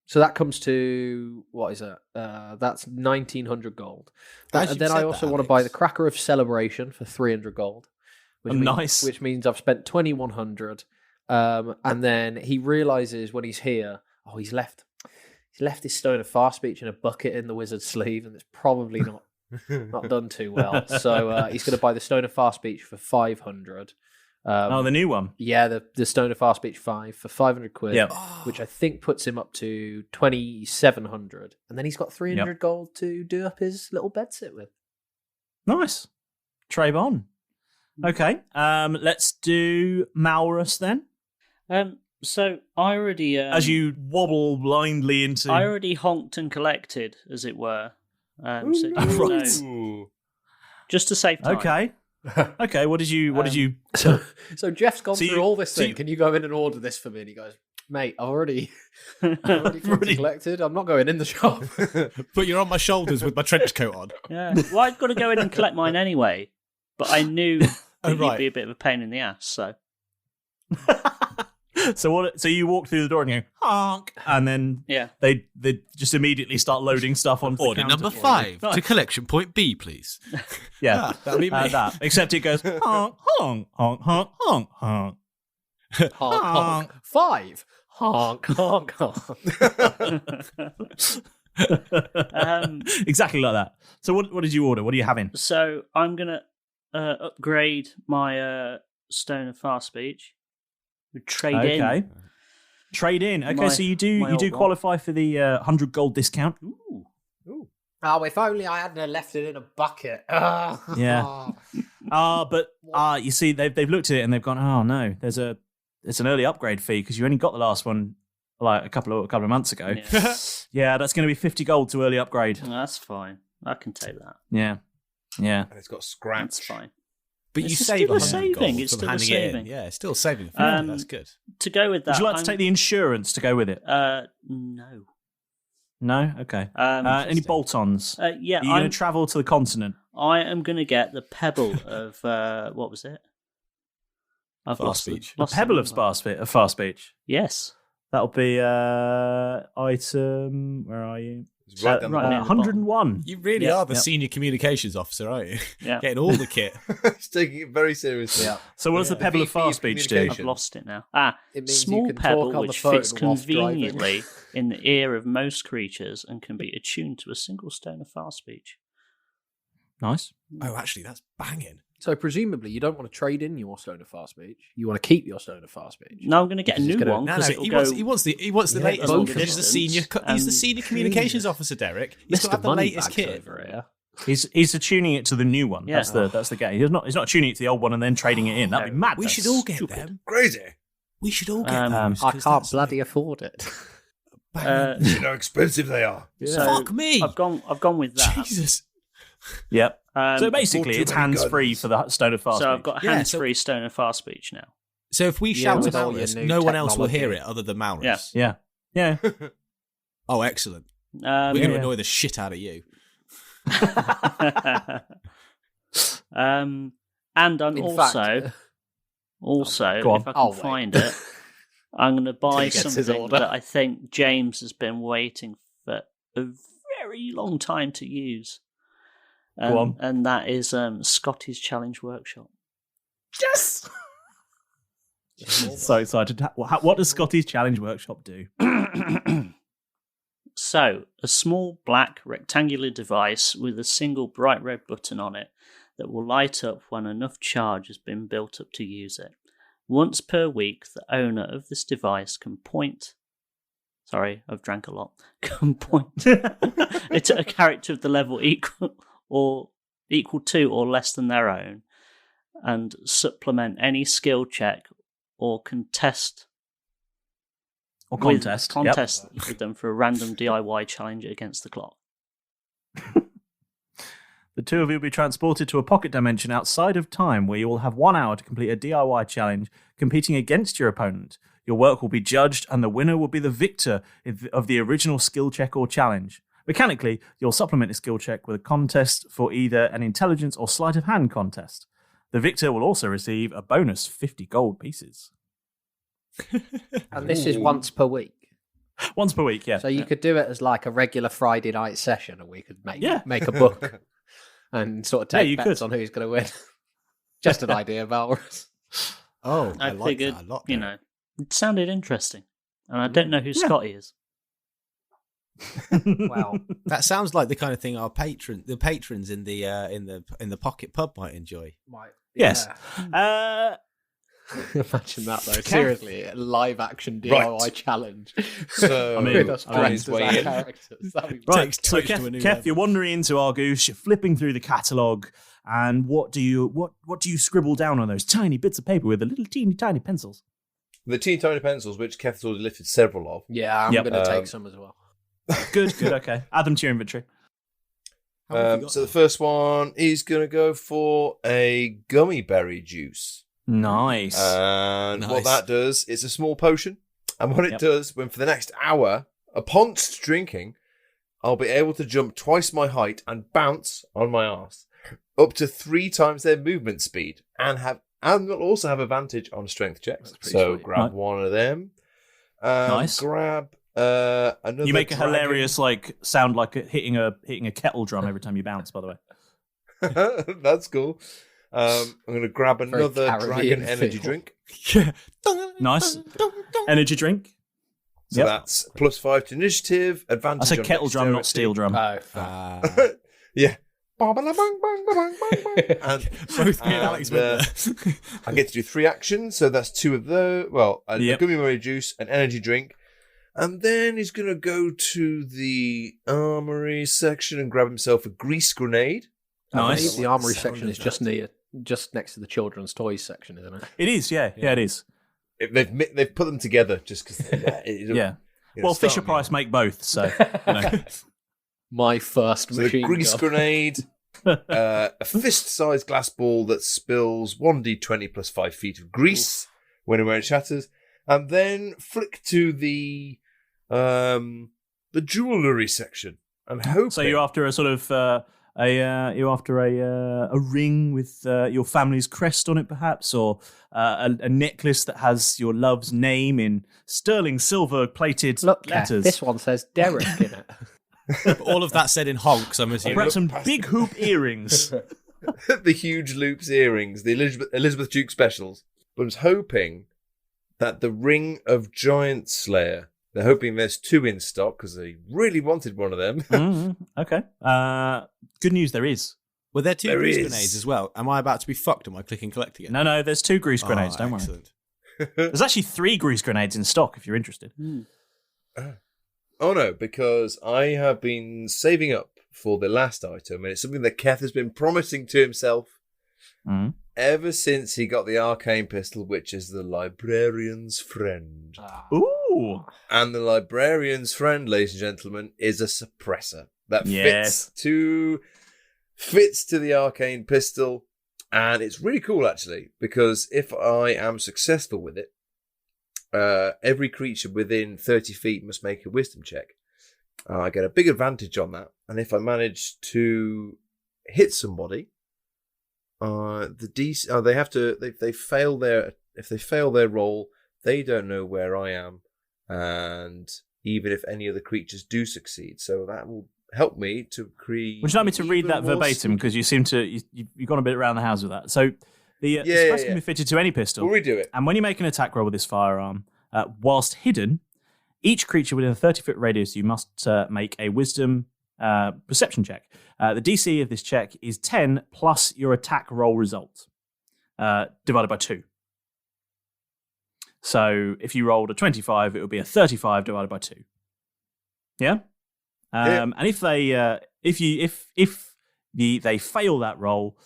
So that comes to, what is it? That's 1,900 gold. And then I also want to buy the Cracker of Celebration for 300 gold. Which means I've spent 2,100. And then he realizes when he's here, he's left his Stone of Far Speech in a bucket in the wizard's sleeve, and it's probably not done too well. So he's going to buy the Stone of Far Speech for 500. The new one. Yeah, the Stone of Far Speech 5 for 500 quid, Yep. which I think puts him up to 2,700. And then he's got 300 gold to do up his little bedsit with. Nice. Trade on. Okay, let's do Malrus then. So I already... as you wobble blindly into... I already honked and collected, as it were. So right. Just to save time. Okay. Okay, what did you... So Jeff's gone through all this thing. Can you go in and order this for me? And he goes, mate, I've already collected. I'm not going in the shop. But you're on my shoulders with my trench coat on. Yeah. Well, I've got to go in and collect mine anyway. But I knew that you'd be a bit of a pain in the ass, so... So you walk through the door and you go, honk, and then they just immediately start loading stuff on order number 5 to collection point B, please. Yeah, that'll be me. That. Except it goes honk, honk, honk, honk, honk, honk. Honk, honk. 5. Honk, honk, honk. Exactly like that. So what did you order? What are you having? So I'm going to upgrade my Stone of Far Speech. Trade in. Trade in. Okay, so you do qualify for the 100 gold discount. Ooh. Oh, if only I hadn't left it in a bucket. Yeah. But you see, they've looked at it and they've gone, oh no, it's an early upgrade fee because you only got the last one like a couple of months ago. Yeah, yeah, that's going to be 50 gold to early upgrade. That's fine. I can take that. Yeah. And it's got scratch. That's fine. But it's you save still a saving. It's still a saving. Yeah, it's still a saving. That's good. To go with that, would you like to take the insurance to go with it? No. No? Okay. Any bolt-ons? Yeah. Are you going to travel to the continent? I am going to get the pebble of what was it? I've Far lost speech. The pebble of far speech. Yes. That'll be item. Where are you? Right, 101. You really are the senior communications officer, aren't you? Yeah. Getting all the kit. He's taking it very seriously. Yeah. So what does the pebble of far speech do? I've lost it now. It means Small you can pebble talk on the which phone fits whilst driving. conveniently in the ear of most creatures and can be attuned to a single stone of far speech. Nice. Oh, actually, that's banging. So presumably you don't want to trade in your Stone of Far Speech. You want to keep your Stone of Far Speech. No, I'm going to get a new one. No, he wants the latest one because he's the senior communications officer, Derek. He's got to have the latest kit over here. He's attuning it to the new one. Yeah. That's the game. He's not tuning it to the old one and then trading it in. That'd be mad. We should all get them. Crazy. We should all get them. I can't bloody afford it. You know how expensive they are. So fuck me. I've gone with that. Jesus. Yep. So basically, it's hands-free for the Stone of Far Speech. So I've got hands-free Stone of Far Speech now. So if we shout with to all your Malrus, new no one else will technology. hear it other than Malrus. Yeah. Oh, excellent. We're going to annoy the shit out of you. And I'm also, if I can find it, I'm going to buy something that I think James has been waiting for a very long time to use. Go on. And that is Scotty's Challenge Workshop. Yes! So excited. What does Scotty's Challenge Workshop do? So, a small black rectangular device with a single bright red button on it that will light up when enough charge has been built up to use it. Once per week, the owner of this device can point... Sorry, I've drank a lot. Can point it at a character of the level equal to or less than their own, and supplement any skill check or contest with them for a random DIY challenge against the clock. The two of you will be transported to a pocket dimension outside of time where you will have 1 hour to complete a DIY challenge competing against your opponent. Your work will be judged and the winner will be the victor of the original skill check or challenge. Mechanically, you'll supplement a skill check with a contest for either an intelligence or sleight of hand contest. The victor will also receive a bonus 50 gold pieces. And this is once per week. Once per week, yeah. So you could do it as like a regular Friday night session, and we could make a book and sort of take bets on who's going to win. Just an idea, Malrus. Oh, I like figured, that a lot. It sounded interesting, and I don't know who Scotty is. Well, that sounds like the kind of thing the patrons in the pocket pub might enjoy. Yes. Imagine that though. Seriously, a live action DIY challenge. So with us on his dressed as way our in. characters. Right, so Keth, you're wandering into Arrrgoose, you're flipping through the catalogue, and what do you scribble down on those tiny bits of paper with the little teeny tiny pencils? The teeny tiny pencils, which Keth's already lifted several of. Yeah, I'm going to take some as well. Good, okay. Add them to your inventory. So the first one is going to go for a gummy berry juice. Nice. And what that does, it's a small potion. And what it does, when for the next hour, upon drinking, I'll be able to jump twice my height and bounce on my arse, up to 3 times their movement speed, and will also have advantage on strength checks. So sweet. grab one of them. Nice. Grab another. You make a dragon. hilarious sound like hitting a kettle drum every time you bounce. By the way, that's cool. I'm going to grab another dragon energy drink. Nice energy drink. So that's +5 to initiative. Advantage. That's a kettle drum, not steel drum. Yeah. And Alex I get to do 3 actions, so that's 2 of those. Well, a gummy berry juice, an energy drink, and then he's going to go to the armory section and grab himself a grease grenade. Nice. The armory section is just next to the children's toys section, isn't it? It is, yeah, it is. They've put them together just because. Yeah. Well, Fisher Price make both, so. My first machine the grease grenade, a fist-sized glass ball that spills 1d20 plus 5 feet of grease when it shatters, and then flick to the jewellery section. I'm hoping. So you're after a sort of a ring with your family's crest on it, perhaps, or a necklace that has your love's name in sterling silver-plated letters. This one says Derek in it. All of that said in honks, I'm assuming. Perhaps some big hoop earrings. The huge loops earrings, the Elizabeth Duke specials. But I was hoping that the Ring of Giant Slayer, they're hoping there's 2 in stock because they really wanted one of them. Okay. Good news, there is. Were there 2 grease grenades as well? Am I about to be fucked? Am I click and collect again? No, there's 2 grease grenades, don't worry. There's actually 3 grease grenades in stock if you're interested. Oh no, because I have been saving up for the last item, and it's something that Keth has been promising to himself ever since he got the arcane pistol, which is the Librarian's Friend. Ooh! And the Librarian's Friend, ladies and gentlemen, is a suppressor that fits to the arcane pistol, and it's really cool actually, because if I am successful with it, every creature within 30 feet must make a wisdom check. I get a big advantage on that, and if I manage to hit somebody, the DC they have to if they fail their roll, they don't know where I am, and even if any other creatures do succeed, so that will help me to create. Would you like me to read that verbatim, because you seem to you've gone a bit around the house with that? So. The suppressor can be fitted to any pistol. We'll redo it. And when you make an attack roll with this firearm, whilst hidden, each creature within a 30-foot radius, you must make a wisdom perception check. The DC of this check is 10 plus your attack roll result, divided by 2. So if you rolled a 25, it would be a 35 divided by 2. Yeah? And if they fail that roll,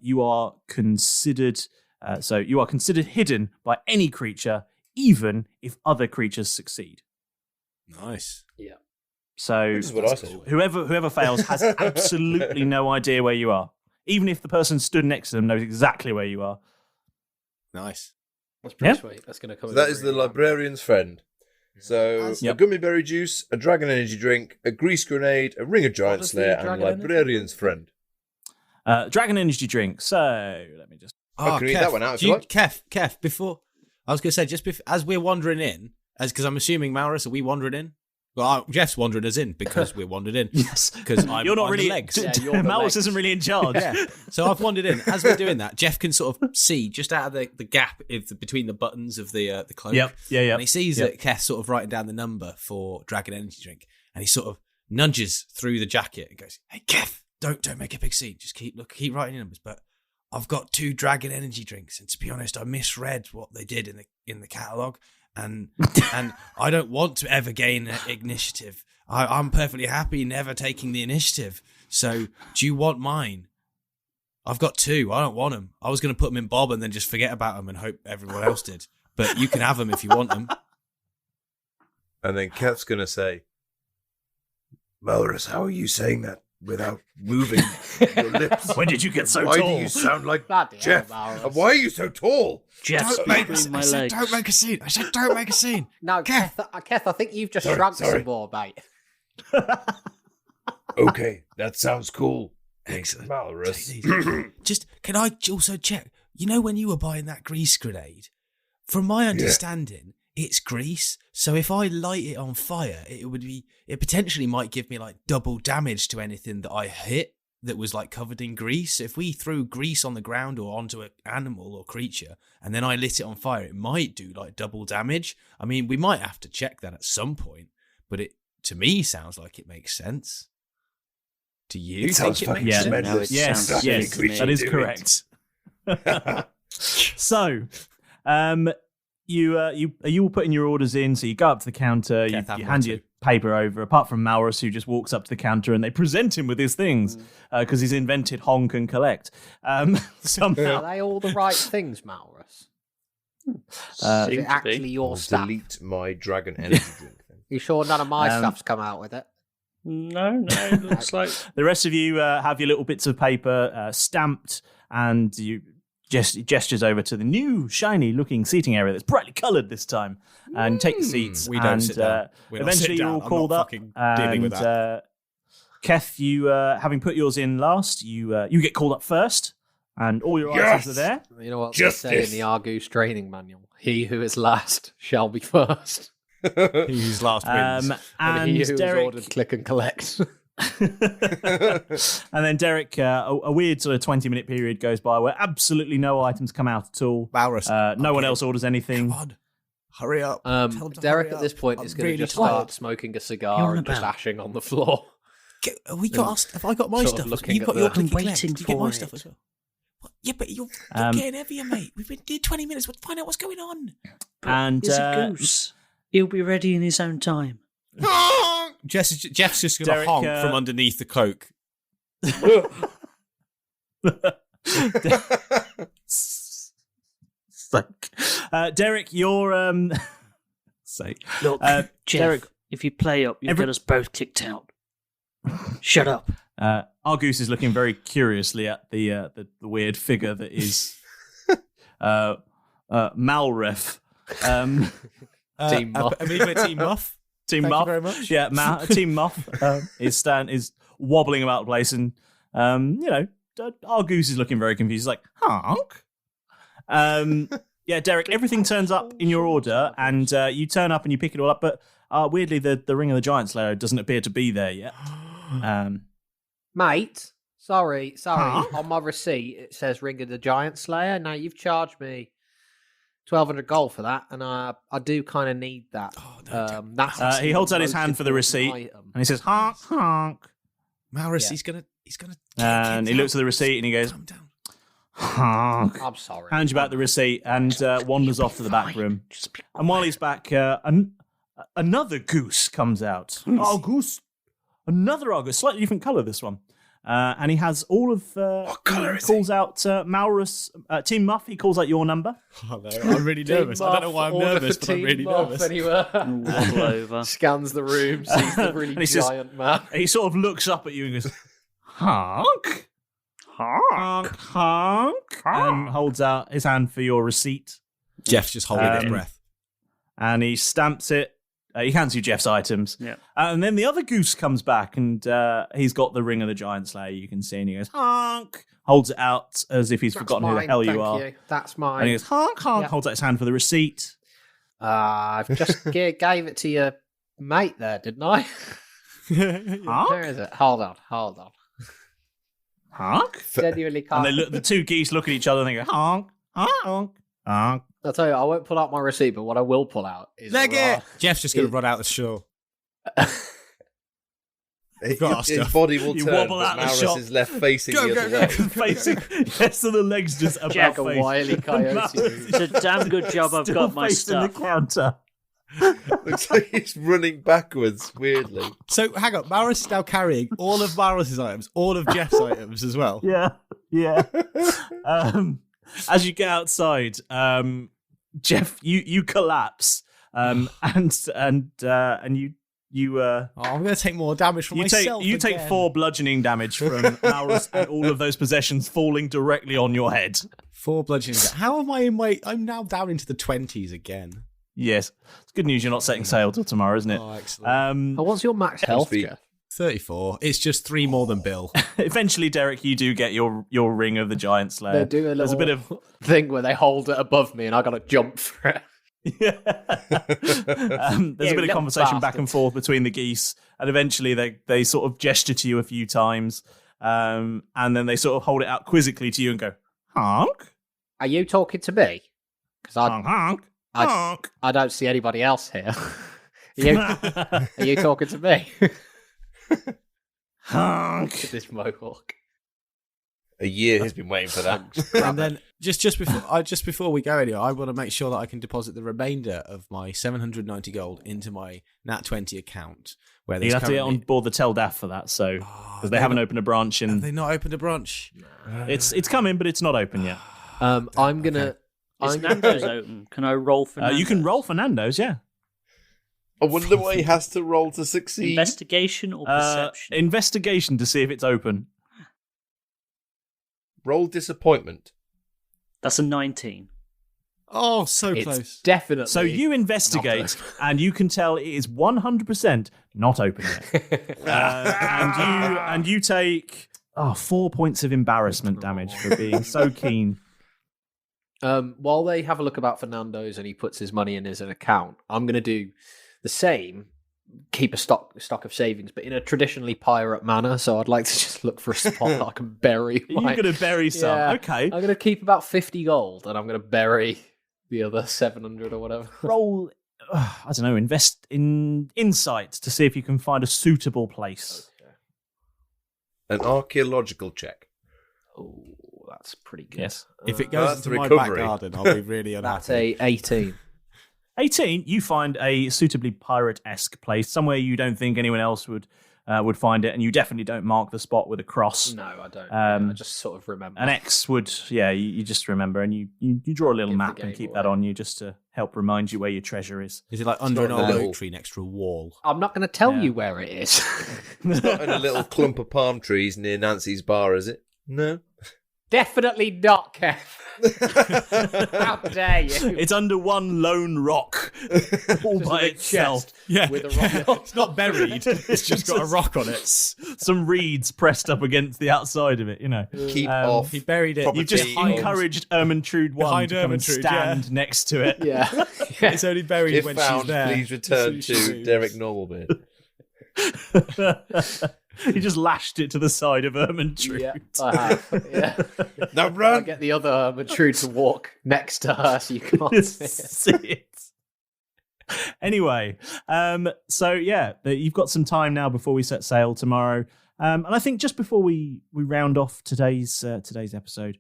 you are considered hidden by any creature, even if other creatures succeed. Nice. Yeah. So this is what I said. Whoever fails has absolutely no idea where you are. Even if the person stood next to them knows exactly where you are. Nice. That's pretty sweet. That's going to come. So that is the Librarian's Friend. So a gummy berry juice, a dragon energy drink, a grease grenade, a ring of giant slayer, and Librarian's Friend. Dragon energy drink. So let me just. I can read that one out if you like. Keth, before I was going to say, just as we're wandering in, because I'm assuming Malrus, are we wandering in? Well, Jeff's wandering us in because we're wandered in. Yes, because you're not really. Legs. Malrus isn't really in charge. Yeah. So I've wandered in. As we're doing that, Jeff can sort of see just out of the gap between the buttons of the cloak. Yep. And he sees that Keth sort of writing down the number for Dragon Energy Drink, and he sort of nudges through the jacket and goes, "Hey, Keth, don't make a big scene. Just keep writing your numbers." But I've got 2 dragon energy drinks, and to be honest, I misread what they did in the catalogue, and I don't want to ever gain initiative. I'm perfectly happy never taking the initiative. So, do you want mine? I've got 2. I don't want them. I was going to put them in Bob and then just forget about them and hope everyone else did. But you can have them if you want them. And then Keth's going to say, Malrus, how are you saying that without moving your lips? When did you get so Why tall? do you sound like Bloody Jeff? hell, And why are you so tall? Jeff, Don't make a scene. I said, don't make a scene. I said, don't make a scene. No, Keth, I think you've just shrunk some more, mate. Okay, that sounds cool. Excellent. Malrus. Just, can I also check? You know when you were buying that grease grenade? From my understanding, it's grease. So if I light it on fire, it potentially might give me like double damage to anything that I hit that was like covered in grease. If we threw grease on the ground or onto an animal or creature and then I lit it on fire, it might do like double damage. I mean, we might have to check that at some point, but it to me sounds like it makes sense. Do you It sounds think it fucking makes sense? tremendous. Yes, that is correct. So, you all putting your orders in, so you go up to the counter, you hand your paper over, apart from Malrus, who just walks up to the counter and they present him with his things, because he's invented honk and collect. Somehow. Are they all the right things, Malrus? Is it actually your stuff? Delete my dragon energy drink. Then. You sure none of my stuff's come out with it? No, it looks like... The rest of you have your little bits of paper stamped, and you gestures over to the new, shiny-looking seating area that's brightly coloured this time, and take the seats. We don't sit down. Eventually, you're all called up. Dealing with that. Keth, you having put yours in last, you get called up first, and all your items are there. You know what they say in the Arrrgoose training manual? He who is last shall be first. He who's last wins. And he who is ordered click and collect. And then Derek, a weird sort of 20-minute period goes by where absolutely no items come out at all. Malrus, no one else orders anything. Come on. Hurry up. Derek at this point is going to just start smoking a cigar and just ashing on the floor. Have I got my stuff? You've got your click and collect. Did you get my stuff as well? What? Yeah, but you're getting heavier, mate. We've been doing 20 minutes. We'll find out what's going on. And he's a goose. He'll be ready in his own time. Jeff's just going to honk from underneath the cloak. Derek, you're Look, Jeff, Derek, if you play up, you'll get us both kicked out. Shut up. Arrrgoose is looking very curiously at the weird figure that is Malrus. Team Muff. Team Muff. Team Thank Muff. you very much. Yeah, Team Muff is wobbling about the place, and Arrrgoose is looking very confused. He's like, honk. Yeah, Derek. Everything turns up in your order, and you turn up and you pick it all up. But weirdly, the Ring of the Giant Slayer doesn't appear to be there yet. Mate, sorry. On my receipt, it says Ring of the Giant Slayer. Now you've charged me 1,200 gold for that, and I do kind of need that. That's he holds out his hand for the receipt, and he says, honk, honk. Malrus, he's gonna. And he looks at the receipt and he goes, honk. I'm sorry. Hands you back the receipt and wanders off to the back room. And while he's back, another goose comes out. Arrrgoose. Another Arrrgoose, slightly different colour this one. And he has all of... what colour is calls out Malrus, Team Muff, he calls out your number. Oh, no, I'm really nervous. I don't know why I'm nervous, but I'm really nervous. Waddle over. Scans the room, sees the really giant man. He sort of looks up at you and goes, honk, honk, honk, and holds out his hand for your receipt. Jeff's just holding his breath. And he stamps it. He hands you Jeff's items. Yeah. And then the other goose comes back and he's got the Ring of the Giant Slayer, you can see, and he goes, honk, holds it out as if he's forgotten who the hell you are. That's mine. And he goes, honk, honk, holds out his hand for the receipt. I've just gave it to your mate there, didn't I? Honk? Where is it? Hold on. Honk? Genuinely can't. And the two geese look at each other and they go, honk, honk, honk. I'll tell you, I won't pull out my receipt, but what I will pull out is... Leg it! Jeff's just going to run out the shore. His body will You turn, wobble but out the Malrus shop. is left facing the other way. Facing, yes, so the legs just about Jack a face. Wile E. Coyote. It's a damn good job I've Still got my facing stuff. the counter. Looks like he's running backwards, weirdly. So hang on, Malrus is now carrying all of Malrus's items, all of Jeff's items as well. Yeah. As you get outside, Jeff, you collapse, and you I'm going to take more damage from myself. You take 4 bludgeoning damage from Malrus and all of those possessions falling directly on your head. 4 bludgeoning. How am I in my? I'm now down into the 20s again. Yes, it's good news. You're not setting sail till tomorrow, isn't it? Oh, excellent. What's your max health, Jeff? 34. It's just 3 more than Bill. Eventually, Derek, you do get your ring of the Giant Slayer. They do There's a bit of thing where they hold it above me and I got to jump for it. there's a bit of conversation back and forth between the geese, and eventually they sort of gesture to you a few times, and then they sort of hold it out quizzically to you and go, honk. Are you talking to me? Because honk. I don't see anybody else here. Are you talking to me? Honk. This mohawk. A year has been waiting for that. And then just before we go anyway, I want to make sure that I can deposit the remainder of my 790 gold into my Nat 20 account. Where you have to get on board the Tell Dath for that, so because they haven't opened a branch in. Have they not opened a branch? It's coming, but it's not open yet. I'm gonna. Is Nando's open? Can I roll for Nando's? You can roll for Nando's, yeah. I wonder what he has to roll to succeed. Investigation or perception? Investigation to see if it's open. Roll disappointment. That's a 19. Oh, so It's close. definitely. So you investigate, and you can tell it is 100% not open yet. And you take 4 points of embarrassment damage for being so keen. While they have a look about Fernando's and he puts his money in his account, I'm going to do the same. Keep a stock of savings, but in a traditionally pirate manner. So I'd like to just look for a spot that I can bury. You're going to bury some. Yeah, okay. I'm going to keep about 50 gold, and I'm going to bury the other 700 or whatever. Roll, I don't know, invest in insight to see if you can find a suitable place. Okay. An archaeological check. Oh, that's pretty good. Yes. If it goes That's into my recovery. back garden, I'll be really unhappy. That's a 18. 18, you find a suitably pirate-esque place, somewhere you don't think anyone else would find it, and you definitely don't mark the spot with a cross. No, I don't. I just sort of remember. An X would, you just remember, and you draw a little Give the map and game keep away. that on you just to help remind you where your treasure is. Is it like under an not old a little- oak tree next to a wall? I'm not going to tell you where it is. It's not in a little clump of palm trees near Nancy's bar, is it? No. Definitely not, Kev. How dare you? It's under one lone rock, all by itself. Yeah, With a rock. it's not buried. It's just got a rock on it. Some reeds pressed up against the outside of it, you know. Keep off. He buried it. You just Property encouraged Ermintrude 1 Behind to come and Ermintrude, stand next to it. Yeah. It's only buried If when found, she's there. please return As soon as she to moves. Derek Normalbeard. He just lashed it to the side of Ermintrude. Yeah, I have. Yeah. Now I run! get the other Matrude to walk next to her so you can't Just see it. see it. Anyway, so yeah, you've got some time now before we set sail tomorrow. And I think just before we round off today's episode,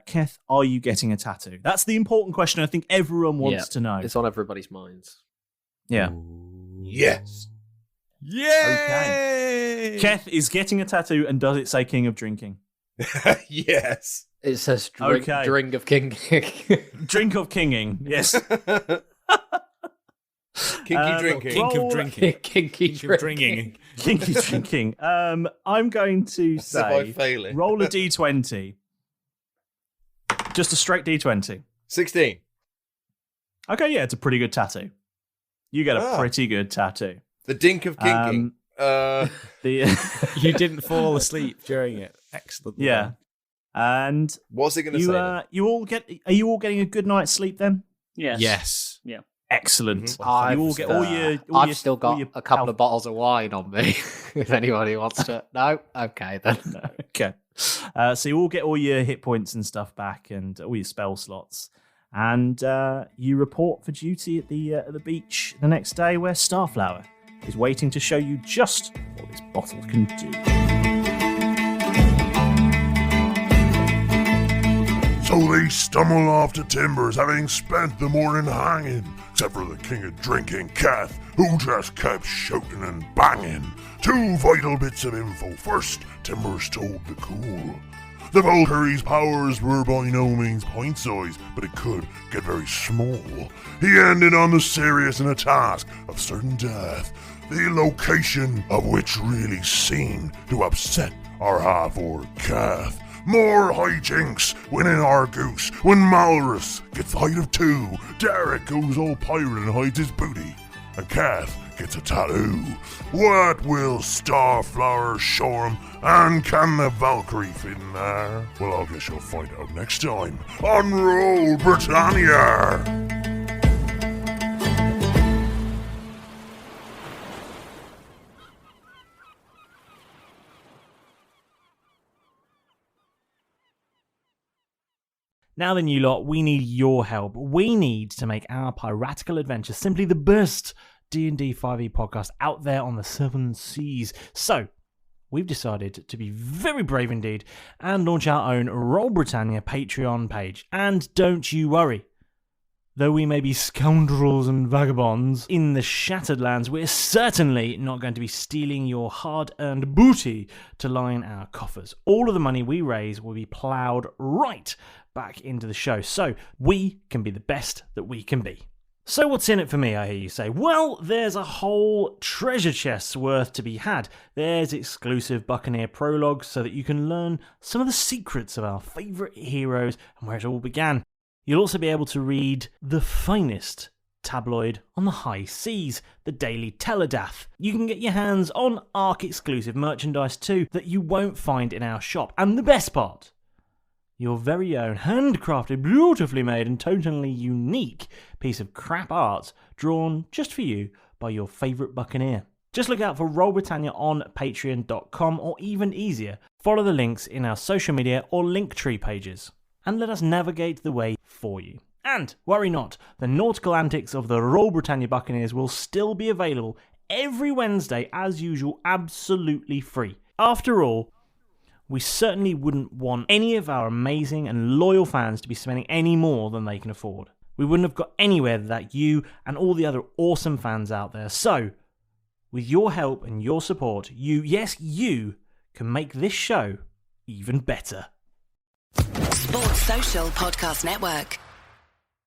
Keth, are you getting a tattoo? That's the important question I think everyone wants to know. It's on everybody's minds. Yeah. Yes. Yay! Okay. Keth is getting a tattoo, and does it say King of Drinking? Yes. It says drink, Okay. drink of king. Drink of Kinging, yes. Kinky drinking. Kink of drinking. Kinky Kink of drinking. drinking. Kinky Drinking. I'm going to As if I say, fail it. roll a d20. Just a straight d20. 16. Okay, yeah, it's a pretty good tattoo. You get a pretty good tattoo. The dink of kinking. You didn't fall asleep during it. Excellent. Yeah. And what's it going to say? Then? Are you all getting a good night's sleep then? Yes. Yes. Yeah. Excellent. I've You all get all your. I've still got a couple of bottles of wine on me. If anybody wants to. No? Okay, then. No, okay. So you all get all your hit points and stuff back, and all your spell slots, and you report for duty at the beach the next day, where Starflower is waiting to show you just what this bottle can do. So they stumble off to Timbers, having spent the morning hanging, except for the king of drinking, Keth, who just kept shouting and banging. Two vital bits of info. First, Timbers told the cool. The Valkyrie's powers were by no means point-sized, but it could get very small. He ended on the serious in a task of certain death, the location of which really seemed to upset our half-orc Keth. More hijinks when in Arrrgoose, when Malrus gets the height of 2, Derek goes all pirate and hides his booty, and Keth gets a tattoo. What will Starflower show him, and can the Valkyrie fit in there? Well, I guess you'll find out next time on Roll Britannia! Now then, you lot, we need your help. We need to make our piratical adventure simply the best D&D 5e podcast out there on the 7 seas. So, we've decided to be very brave indeed and launch our own Roll Britannia Patreon page. And don't you worry. Though we may be scoundrels and vagabonds in the Shattered Lands, we're certainly not going to be stealing your hard-earned booty to line our coffers. All of the money we raise will be ploughed right back into the show, so we can be the best that we can be. So what's in it for me, I hear you say? Well, there's a whole treasure chest's worth to be had. There's exclusive Buccaneer prologues so that you can learn some of the secrets of our favourite heroes and where it all began. You'll also be able to read the finest tabloid on the high seas, the Daily Dath. You can get your hands on ARC-exclusive merchandise too that you won't find in our shop. And the best part, your very own handcrafted, beautifully made and totally unique piece of crap art drawn just for you by your favourite Buccaneer. Just look out for Roll Britannia on patreon.com, or even easier, follow the links in our social media or Linktree pages and let us navigate the way for you. And worry not, the nautical antics of the Roll Britannia Buccaneers will still be available every Wednesday as usual, absolutely free. After all, we certainly wouldn't want any of our amazing and loyal fans to be spending any more than they can afford. We wouldn't have got anywhere without you and all the other awesome fans out there. So, with your help and your support, you can make this show even better. Sports Social Podcast Network.